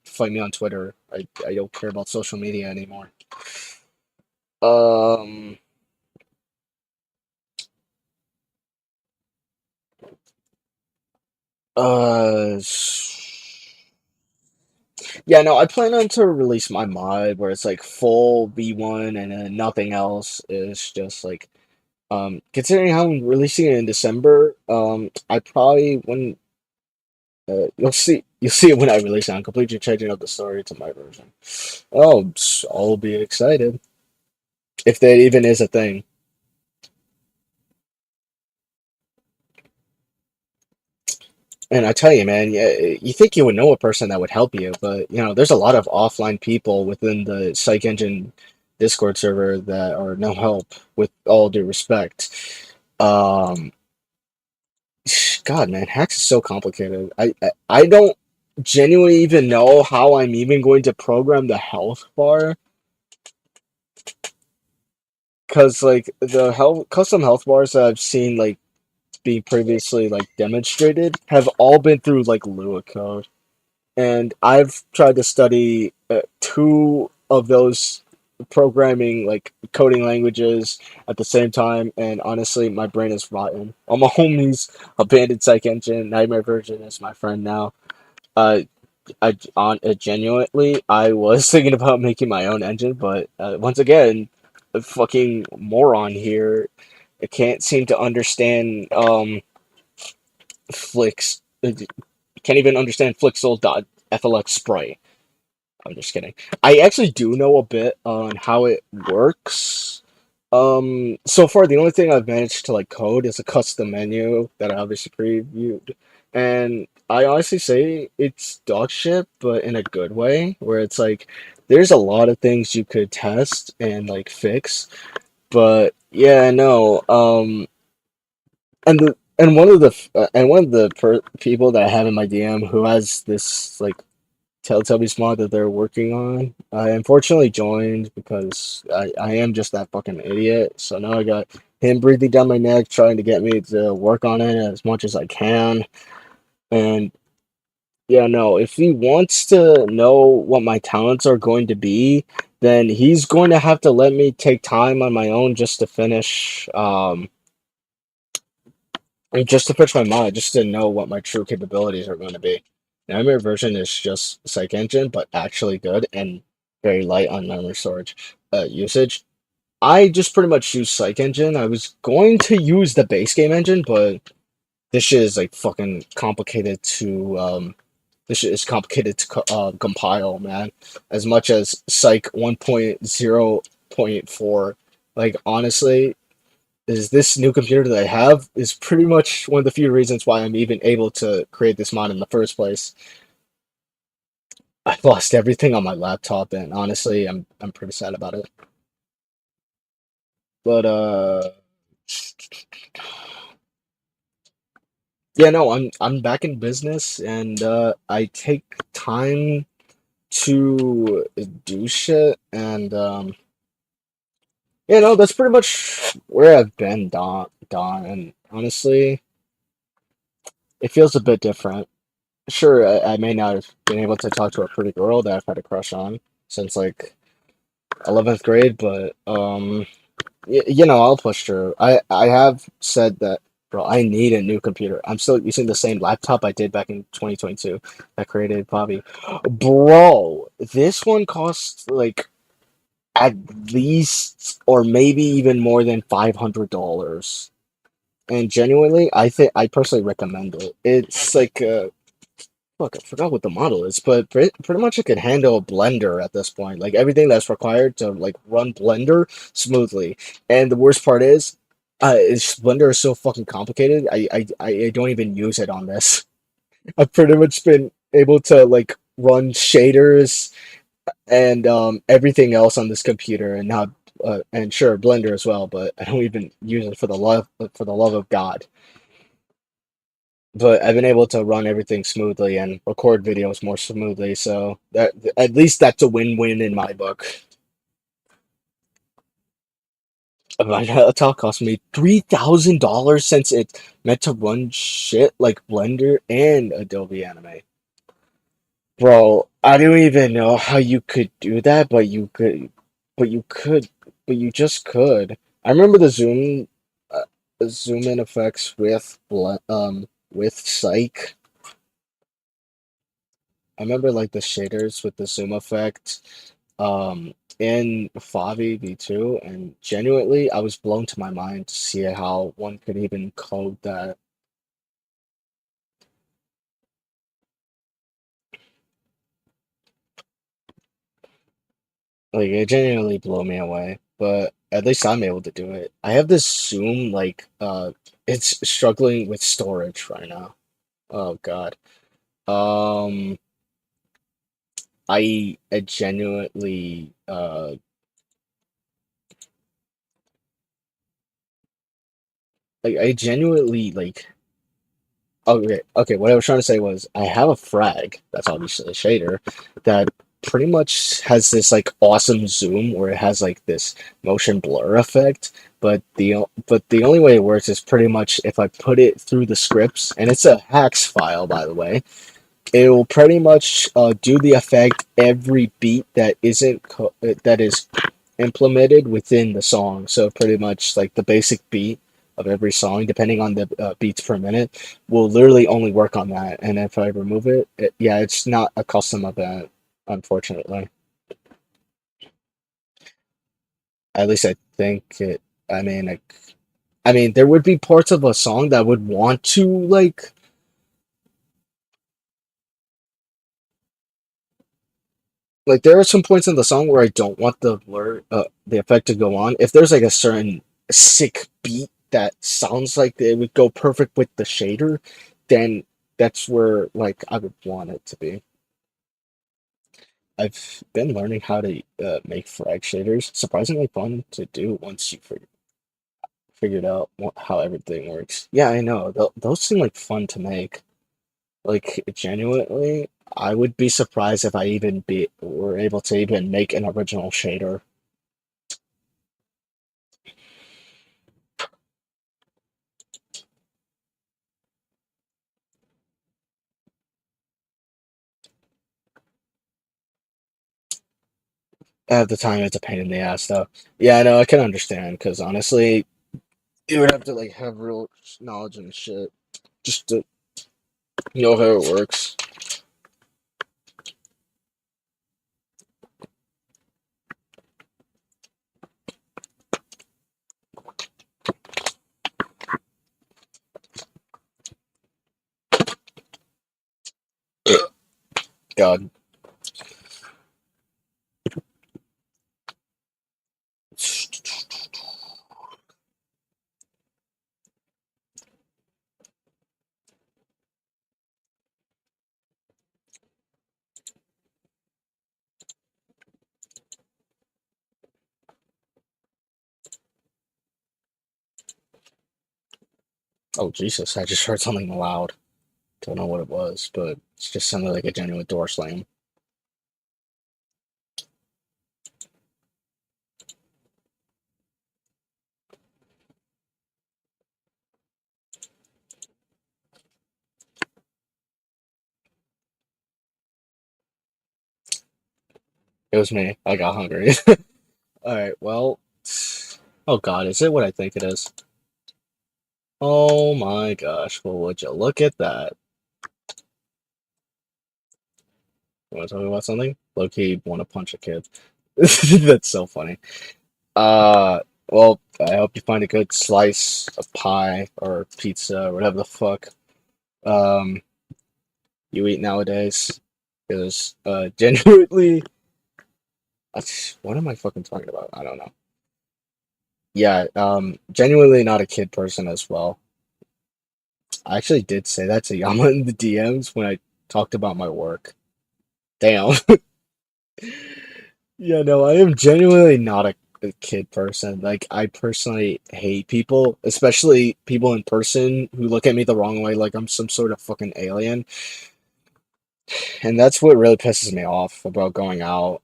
Find me on Twitter. I don't care about social media anymore. Um, uh, yeah, no, I plan on to release my mod where it's like full V1 and then nothing else is just like, considering how I'm releasing it in December, I probably wouldn't, you'll see it when I release it. I'm completely changing up the story to my version. Oh, I'll be excited if that even is a thing. And I tell you, man, yeah, you think you would know a person that would help you, but there's a lot of offline people within the Psych Engine Discord server that are no help. With all due respect, um, God, man, hacks is so complicated. I don't genuinely even know how I'm even going to program the health bar, because like the health custom health bars that I've seen like being previously like demonstrated have all been through like Lua code. And I've tried to study two of those programming like coding languages at the same time, and honestly, my brain is rotten. All my homies abandoned Psych Engine. Nightmare Virgin is my friend now. Uh, genuinely, I was thinking about making my own engine, but once again, a fucking moron here. I can't seem to understand Flix. Can't even understand Flixel.flx Sprite. I'm just kidding. I actually do know a bit on how it works. So far the only thing I've managed to like code is a custom menu that I obviously previewed, and I honestly say it's dog shit, but in a good way, where it's like there's a lot of things you could test and like fix, but yeah, no, and one of the people that I have in my DM who has this like Teletubbies mod that they're working on. I unfortunately joined because I am just that fucking idiot. So now I got him breathing down my neck, trying to get me to work on it as much as I can. And yeah, no, if he wants to know what my talents are going to be, then he's going to have to let me take time on my own just to fetch my mod, just to know what my true capabilities are going to be. Nightmare version is just Psych Engine, but actually good and very light on memory storage usage. I just pretty much use Psych Engine. I was going to use the base game engine, but this shit is like fucking complicated to this shit is complicated to compile, man. As much as Psych 1.0.4, like honestly, is this new computer that I have is pretty much one of the few reasons why I'm even able to create this mod in the first place. I've lost everything on my laptop, and honestly, I'm pretty sad about it. But yeah, no, I'm back in business, and I take time to do shit, and yeah, no, that's pretty much where I've been, Don, and honestly, it feels a bit different. Sure, I may not have been able to talk to a pretty girl that I've had a crush on since like 11th grade, but I'll push through. I have said that, bro, I need a new computer. I'm still using the same laptop I did back in 2022 that created Bobby. Bro, this one costs like at least or maybe even more than $500. And genuinely, I personally recommend it. It's like Look, I forgot what the model is, but pretty much it can handle Blender at this point. Like everything that's required to like run Blender smoothly. And the worst part is Blender is so fucking complicated. I don't even use it on this. I've pretty much been able to like run shaders and everything else on this computer, and not and sure Blender as well, but I don't even use it for the love of God. But I've been able to run everything smoothly and record videos more smoothly. So that at least that's a win-win in my book. My talk cost me $3,000 since it's meant to run shit like Blender and Adobe Animate. Bro, I don't even know how you could do that, but you could, but you just could. I remember zoom in effects with Psych. I remember like the shaders with the zoom effect in Favi V2, and genuinely I was blown to my mind to see how one could even code that. Like it genuinely blew me away. But at least I'm able to do it. I have this zoom like it's struggling with storage right now. Oh god. Um I genuinely I genuinely like okay. What I was trying to say was I have a frag that's obviously a shader that pretty much has this like awesome zoom where it has like this motion blur effect. But the only way it works is pretty much if I put it through the scripts, and it's a hacks file by the way. It will pretty much do the effect every beat that is implemented within the song. So pretty much like the basic beat of every song, depending on the beats per minute, will literally only work on that. And if I remove yeah, it's not a custom event, unfortunately. At least I think it. I mean, I mean, there would be parts of a song that would want to like there are some points in the song where I don't want the effect to go on. If there's like a certain sick beat that sounds like it would go perfect with the shader, then that's where like I would want it to be. I've been learning how to make frag shaders. Surprisingly fun to do once you figured out how everything works. Yeah, I know. Those seem like fun to make. Like genuinely, I would be surprised if I even be were able to even make an original shader. At the time, it's a pain in the ass, though. Yeah, I know. I can understand because honestly, you would have to like have real knowledge and shit just to know how it works. God. Oh Jesus! I just heard something loud. Don't know what it was, but it just sounded like a genuine door slam. It was me. I got hungry. All right. Well. Oh God, is it what I think it is? Oh my gosh. Well, would you look at that? You want to talk about something? Low-key want to punch a kid. That's so funny. Uh, well, I hope you find a good slice of pie or pizza or whatever the fuck um you eat nowadays. Because genuinely, what am I fucking talking about? I don't know. Yeah, genuinely not a kid person as well. I actually did say that to Yama in the DMs when I talked about my work. Damn. Yeah, no, I am genuinely not a kid person. Like, I personally hate people, especially people in person who look at me the wrong way, like I'm some sort of fucking alien. And that's what really pisses me off about going out.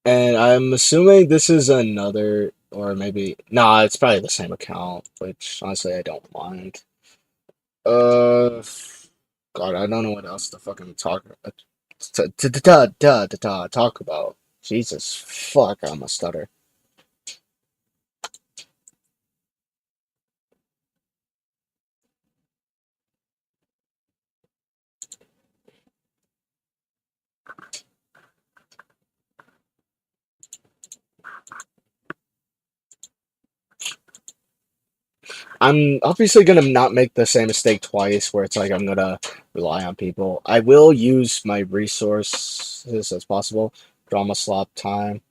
And I'm assuming this is another, or maybe, nah, it's probably the same account, which honestly I don't mind. Uh, God, I don't know what else to fucking talk about. Jesus, fuck, I'm a stutter. I'm obviously gonna not make the same mistake twice, where it's like I'm gonna rely on people. I will use my resources as possible. Drama slop time.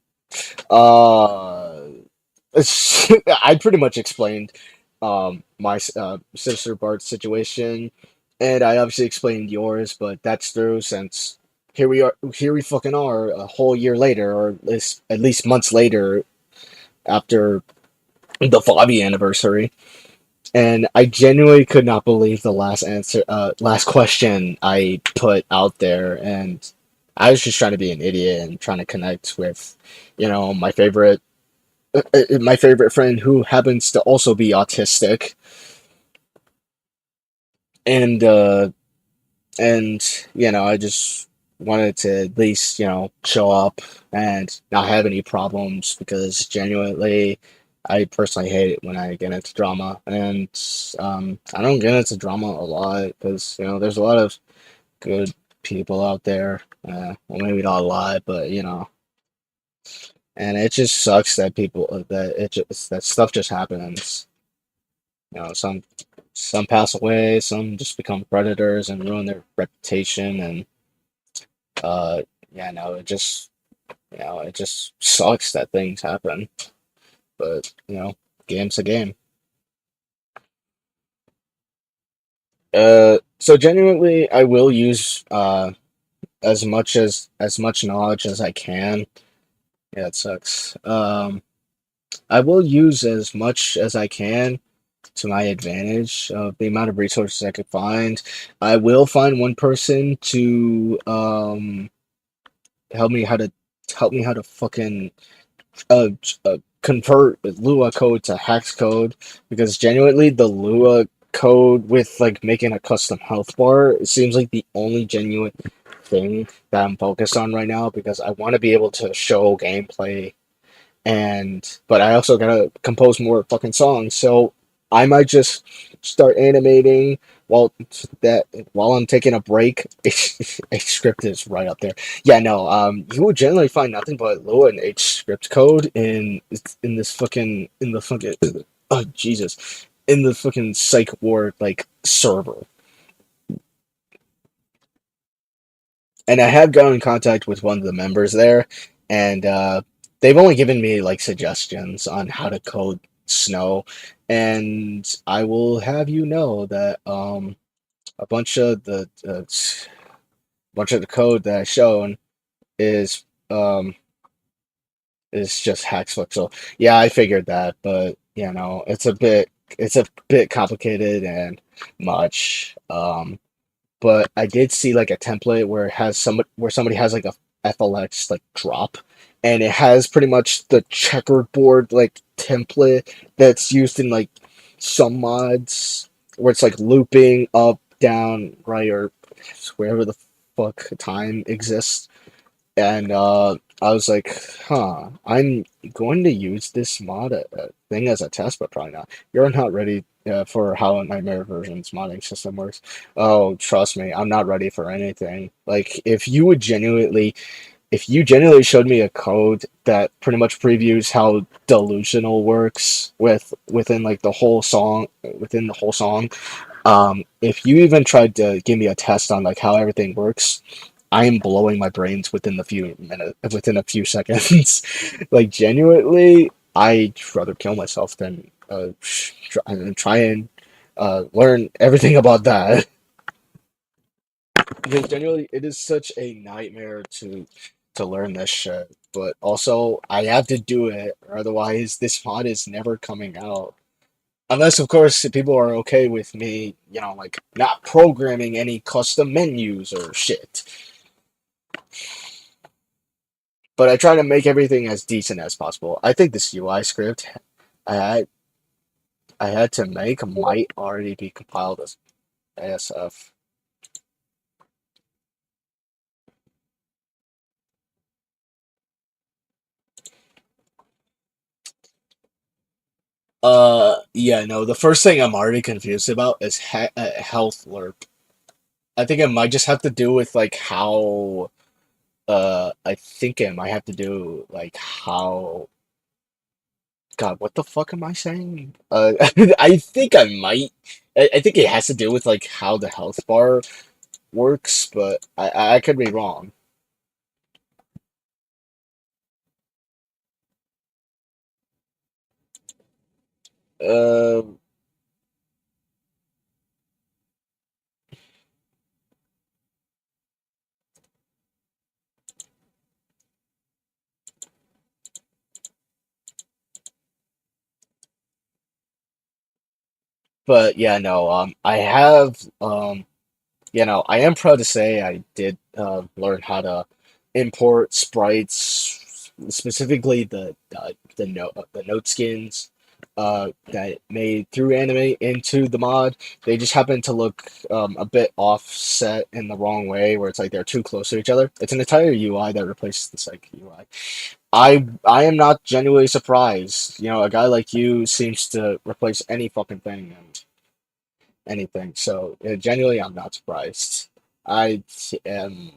Uh, I pretty much explained my sister Bart situation, and I obviously explained yours, but that's through since here we are. Here we fucking are a whole year later, or at least months later after the Fabi anniversary. And I genuinely could not believe the last question I put out there, and I was just trying to be an idiot and trying to connect with, my favorite friend who happens to also be autistic, and and I just wanted to at least, show up and not have any problems because genuinely, I personally hate it when I get into drama. And I don't get into drama a lot because, there's a lot of good people out there. Well, maybe not a lot, but, and it just sucks that that stuff just happens. Some pass away, some just become predators and ruin their reputation, and uh, yeah, no, it just sucks that things happen. But game's a game. So genuinely, I will use as much knowledge as I can. Yeah, it sucks. I will use as much as I can to my advantage of the amount of resources I could find. I will find one person to help me how to fucking convert Lua code to hex code because genuinely the Lua code with like making a custom health bar it seems like the only genuine thing that I'm focused on right now because I want to be able to show gameplay and but I also gotta compose more fucking songs. So I might just start animating while while I'm taking a break. H script is right up there. Yeah, no. You would generally find nothing but Lua and H script code in this fucking in the fucking oh Jesus in the fucking psych ward like server. And I have gotten in contact with one of the members there, and they've only given me like suggestions on how to code snow, and I will have you know that a bunch of the code that I shown is um is just Hackslick. So yeah, I figured that, but it's a bit complicated and much. But I did see like a template where it has somebody has like a FLX like drop, and it has pretty much the checkerboard like template that's used in like some mods where it's like looping up, down, right, or wherever the fuck time exists. And I was like, huh, I'm going to use this thing as a test, but probably not. You're not ready for how Nightmare Version's modding system works. Oh, trust me, I'm not ready for anything. Like, if you genuinely showed me a code that pretty much previews how delusional works within the whole song, if you even tried to give me a test on like how everything works, I am blowing my brains within a few seconds. Like genuinely, I'd rather kill myself than try and learn everything about that. Because genuinely, it is such a nightmare to learn this shit. But also, I have to do it, or otherwise, this mod is never coming out. Unless, of course, people are okay with me, like not programming any custom menus or shit. But I try to make everything as decent as possible. I think this UI script I had I had to make might already be compiled as ASF. Yeah, no. The first thing I'm already confused about is health lerp. I think it might just have to do with like how. I think it might have to do like how. God, what the fuck am I saying? I think I might. I think it has to do with like how the health bar works, but I could be wrong. Uh, but yeah, no. I am proud to say I did learn how to import sprites, specifically the note skins. that made through anime into the mod. They just happen to look a bit offset in the wrong way, where it's like they're too close to each other. It's an entire UI that replaces the psych UI. I am not genuinely surprised. You know, a guy like you seems to replace any fucking thing and anything. So genuinely, I'm not surprised. I am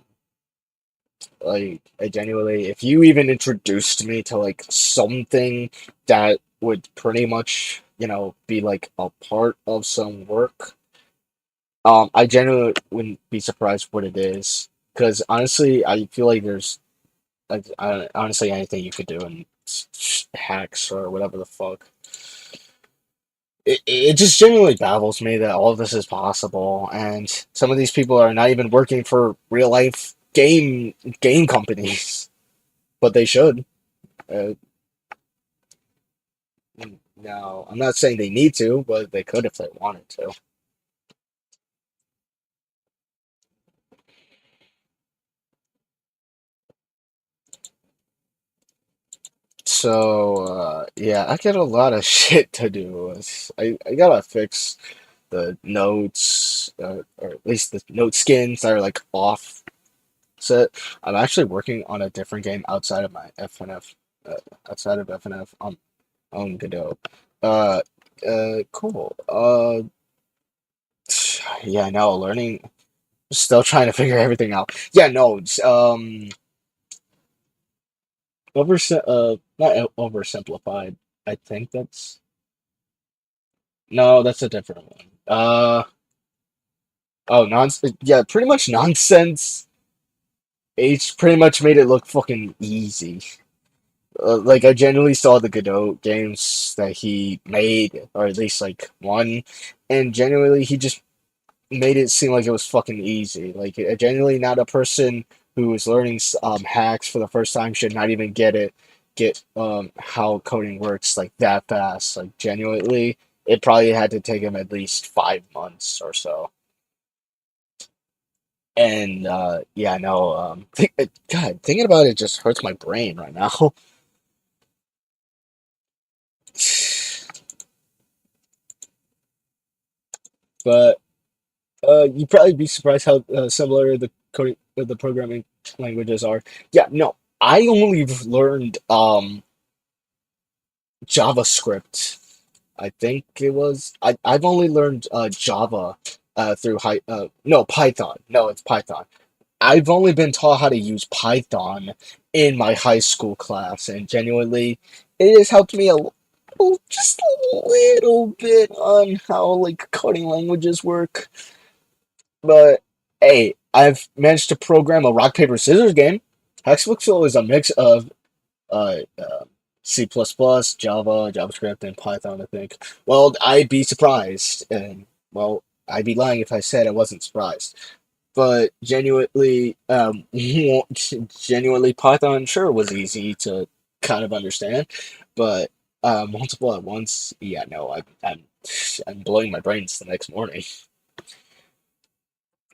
like I genuinely, if you even introduced me to like something that would pretty much, be like a part of some work, I genuinely wouldn't be surprised what it is. Because honestly, I feel like there's like honestly anything you could do in hacks or whatever the fuck. It just genuinely baffles me that all of this is possible, and some of these people are not even working for real life game companies, but they should. Uh, no, I'm not saying they need to, but they could if they wanted to. So, yeah, I get a lot of shit to do. I gotta fix the notes, or at least the note skins that are like off set. I'm actually working on a different game outside of my FNF, outside of FNF on Godot. Uh, cool. Yeah, no, learning, still trying to figure everything out. Yeah, no, not oversimplified. I think that's no, that's a different one. Oh, nonsense. Yeah, pretty much nonsense. H pretty much made it look fucking easy. Like I genuinely saw the Godot games that he made, or at least like one, and genuinely he just made it seem like it was fucking easy. Like genuinely, not a person who is learning hacks for the first time should not even get how coding works like that fast. Like genuinely, it probably had to take him at least 5 months or so. And yeah, no, God, thinking about it just hurts my brain right now. But you'd probably be surprised how similar the programming languages are. Yeah, no, I only learned JavaScript. I think it was. I've only learned Java through no, Python. No, it's Python. I've only been taught how to use Python in my high school class, and genuinely, it has helped me just a little bit on how like coding languages work. But hey, I've managed to program a rock paper scissors game. Hexpixel is a mix of C++, Java, JavaScript, and Python, I think. Well, I'd be surprised, and well, I'd be lying if I said I wasn't surprised. But genuinely, genuinely, Python sure was easy to kind of understand, but multiple at once, yeah, no, I'm blowing my brains the next morning.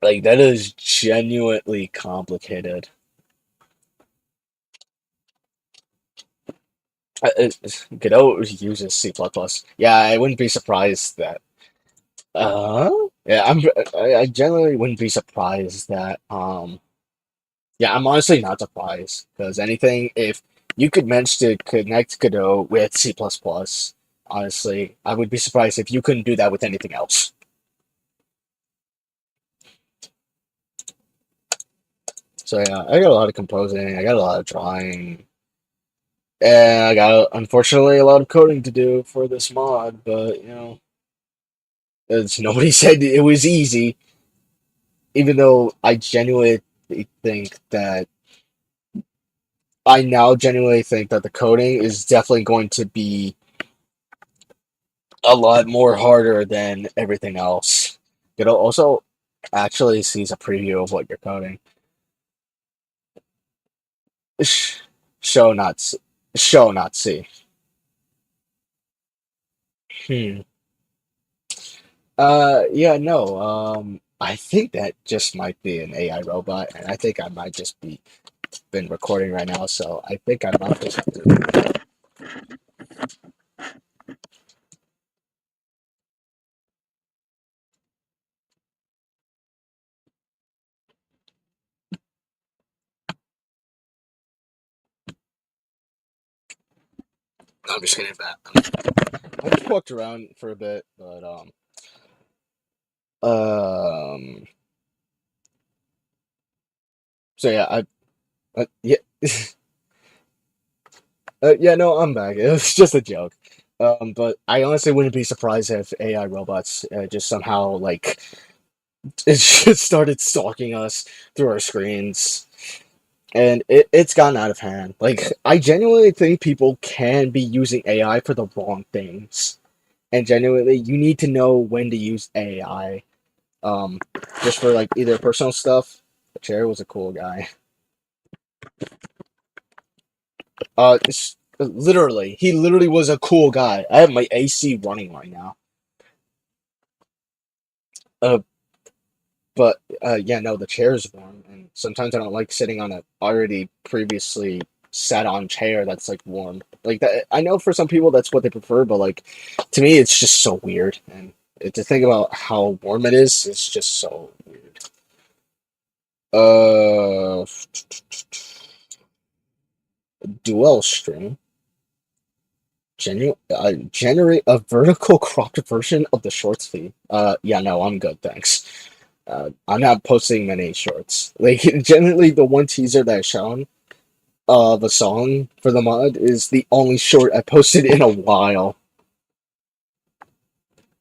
Like that is genuinely complicated. Godot uses C++. Yeah, I wouldn't be surprised that. Yeah, I generally wouldn't be surprised that. Yeah, I'm honestly not surprised because anything if you could manage to connect Godot with C++, honestly, I would be surprised if you couldn't do that with anything else. So yeah, I got a lot of composing, I got a lot of drawing, and I got unfortunately a lot of coding to do for this mod, but nobody said it was easy, even though I genuinely think that I now genuinely think that the coding is definitely going to be a lot more harder than everything else. It also actually sees a preview of what you're coding. Sh- Show not see. Show not see. Hmm. Yeah, no. I think that just might be an AI robot, and I think I might just be been recording right now, so I think I might just have to I'm just kidding I just walked around for a bit, but um, so yeah, yeah, yeah, no, I'm back. It was just a joke. But I honestly wouldn't be surprised if AI robots just somehow like it just started stalking us through our screens, and it's gotten out of hand. Like, I genuinely think people can be using AI for the wrong things, and genuinely, you need to know when to use AI. Um, just for like either personal stuff. Cherry was a cool guy. Literally, he literally was a cool guy. I have my AC running right now. Uh, but yeah, no, the chair is warm, and sometimes I don't like sitting on a already previously sat on chair that's like warm. Like that, I know for some people that's what they prefer, but like to me, it's just so weird. And to think about how warm it is, it's just so weird. Uh, Dual string. Generate a vertical cropped version of the shorts feed. Yeah, no, I'm good, thanks. I'm not posting many shorts. Like, generally, the one teaser that I shown of a song for the mod is the only short I posted in a while.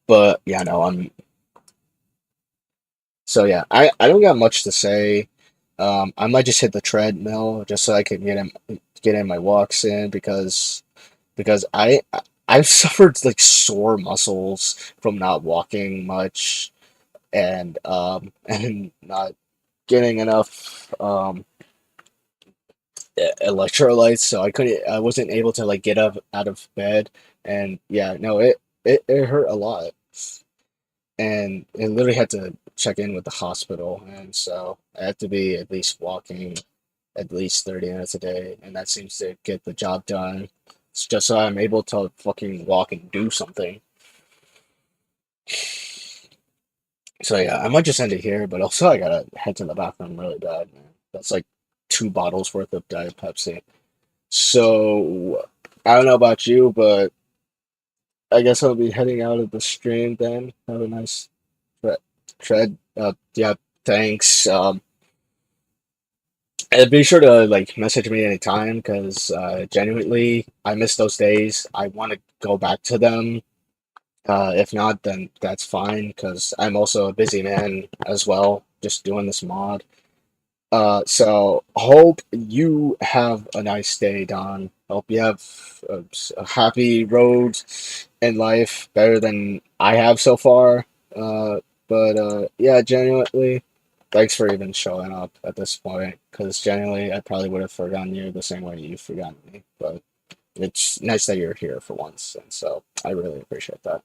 But yeah, no, I'm so yeah. I don't got much to say. I might just hit the treadmill just so I can get in my walks in because I've suffered like sore muscles from not walking much and and not getting enough electrolytes, so I wasn't able to like get up out of bed, and yeah, no, it hurt a lot, and it literally had to check in with the hospital, and so I had to be at least walking at least 30 minutes a day, and that seems to get the job done. It's just so I'm able to fucking walk and do something. So yeah, I might just end it here, but also I gotta head to the bathroom really bad, man. That's like 2 bottles worth of Diet Pepsi. So I don't know about you, but I guess I'll be heading out of the stream then. Have a nice tre- tread. Yeah, thanks. And be sure to like message me anytime because genuinely I miss those days. I want to go back to them. If not, then that's fine because I'm also a busy man as well, just doing this mod. So hope you have a nice day, Don. Hope you have a happy road in life, better than I have so far. But yeah, genuinely, thanks for even showing up at this point. Because genuinely, I probably would have forgotten you the same way you've forgotten me. But it's nice that you're here for once, and so I really appreciate that.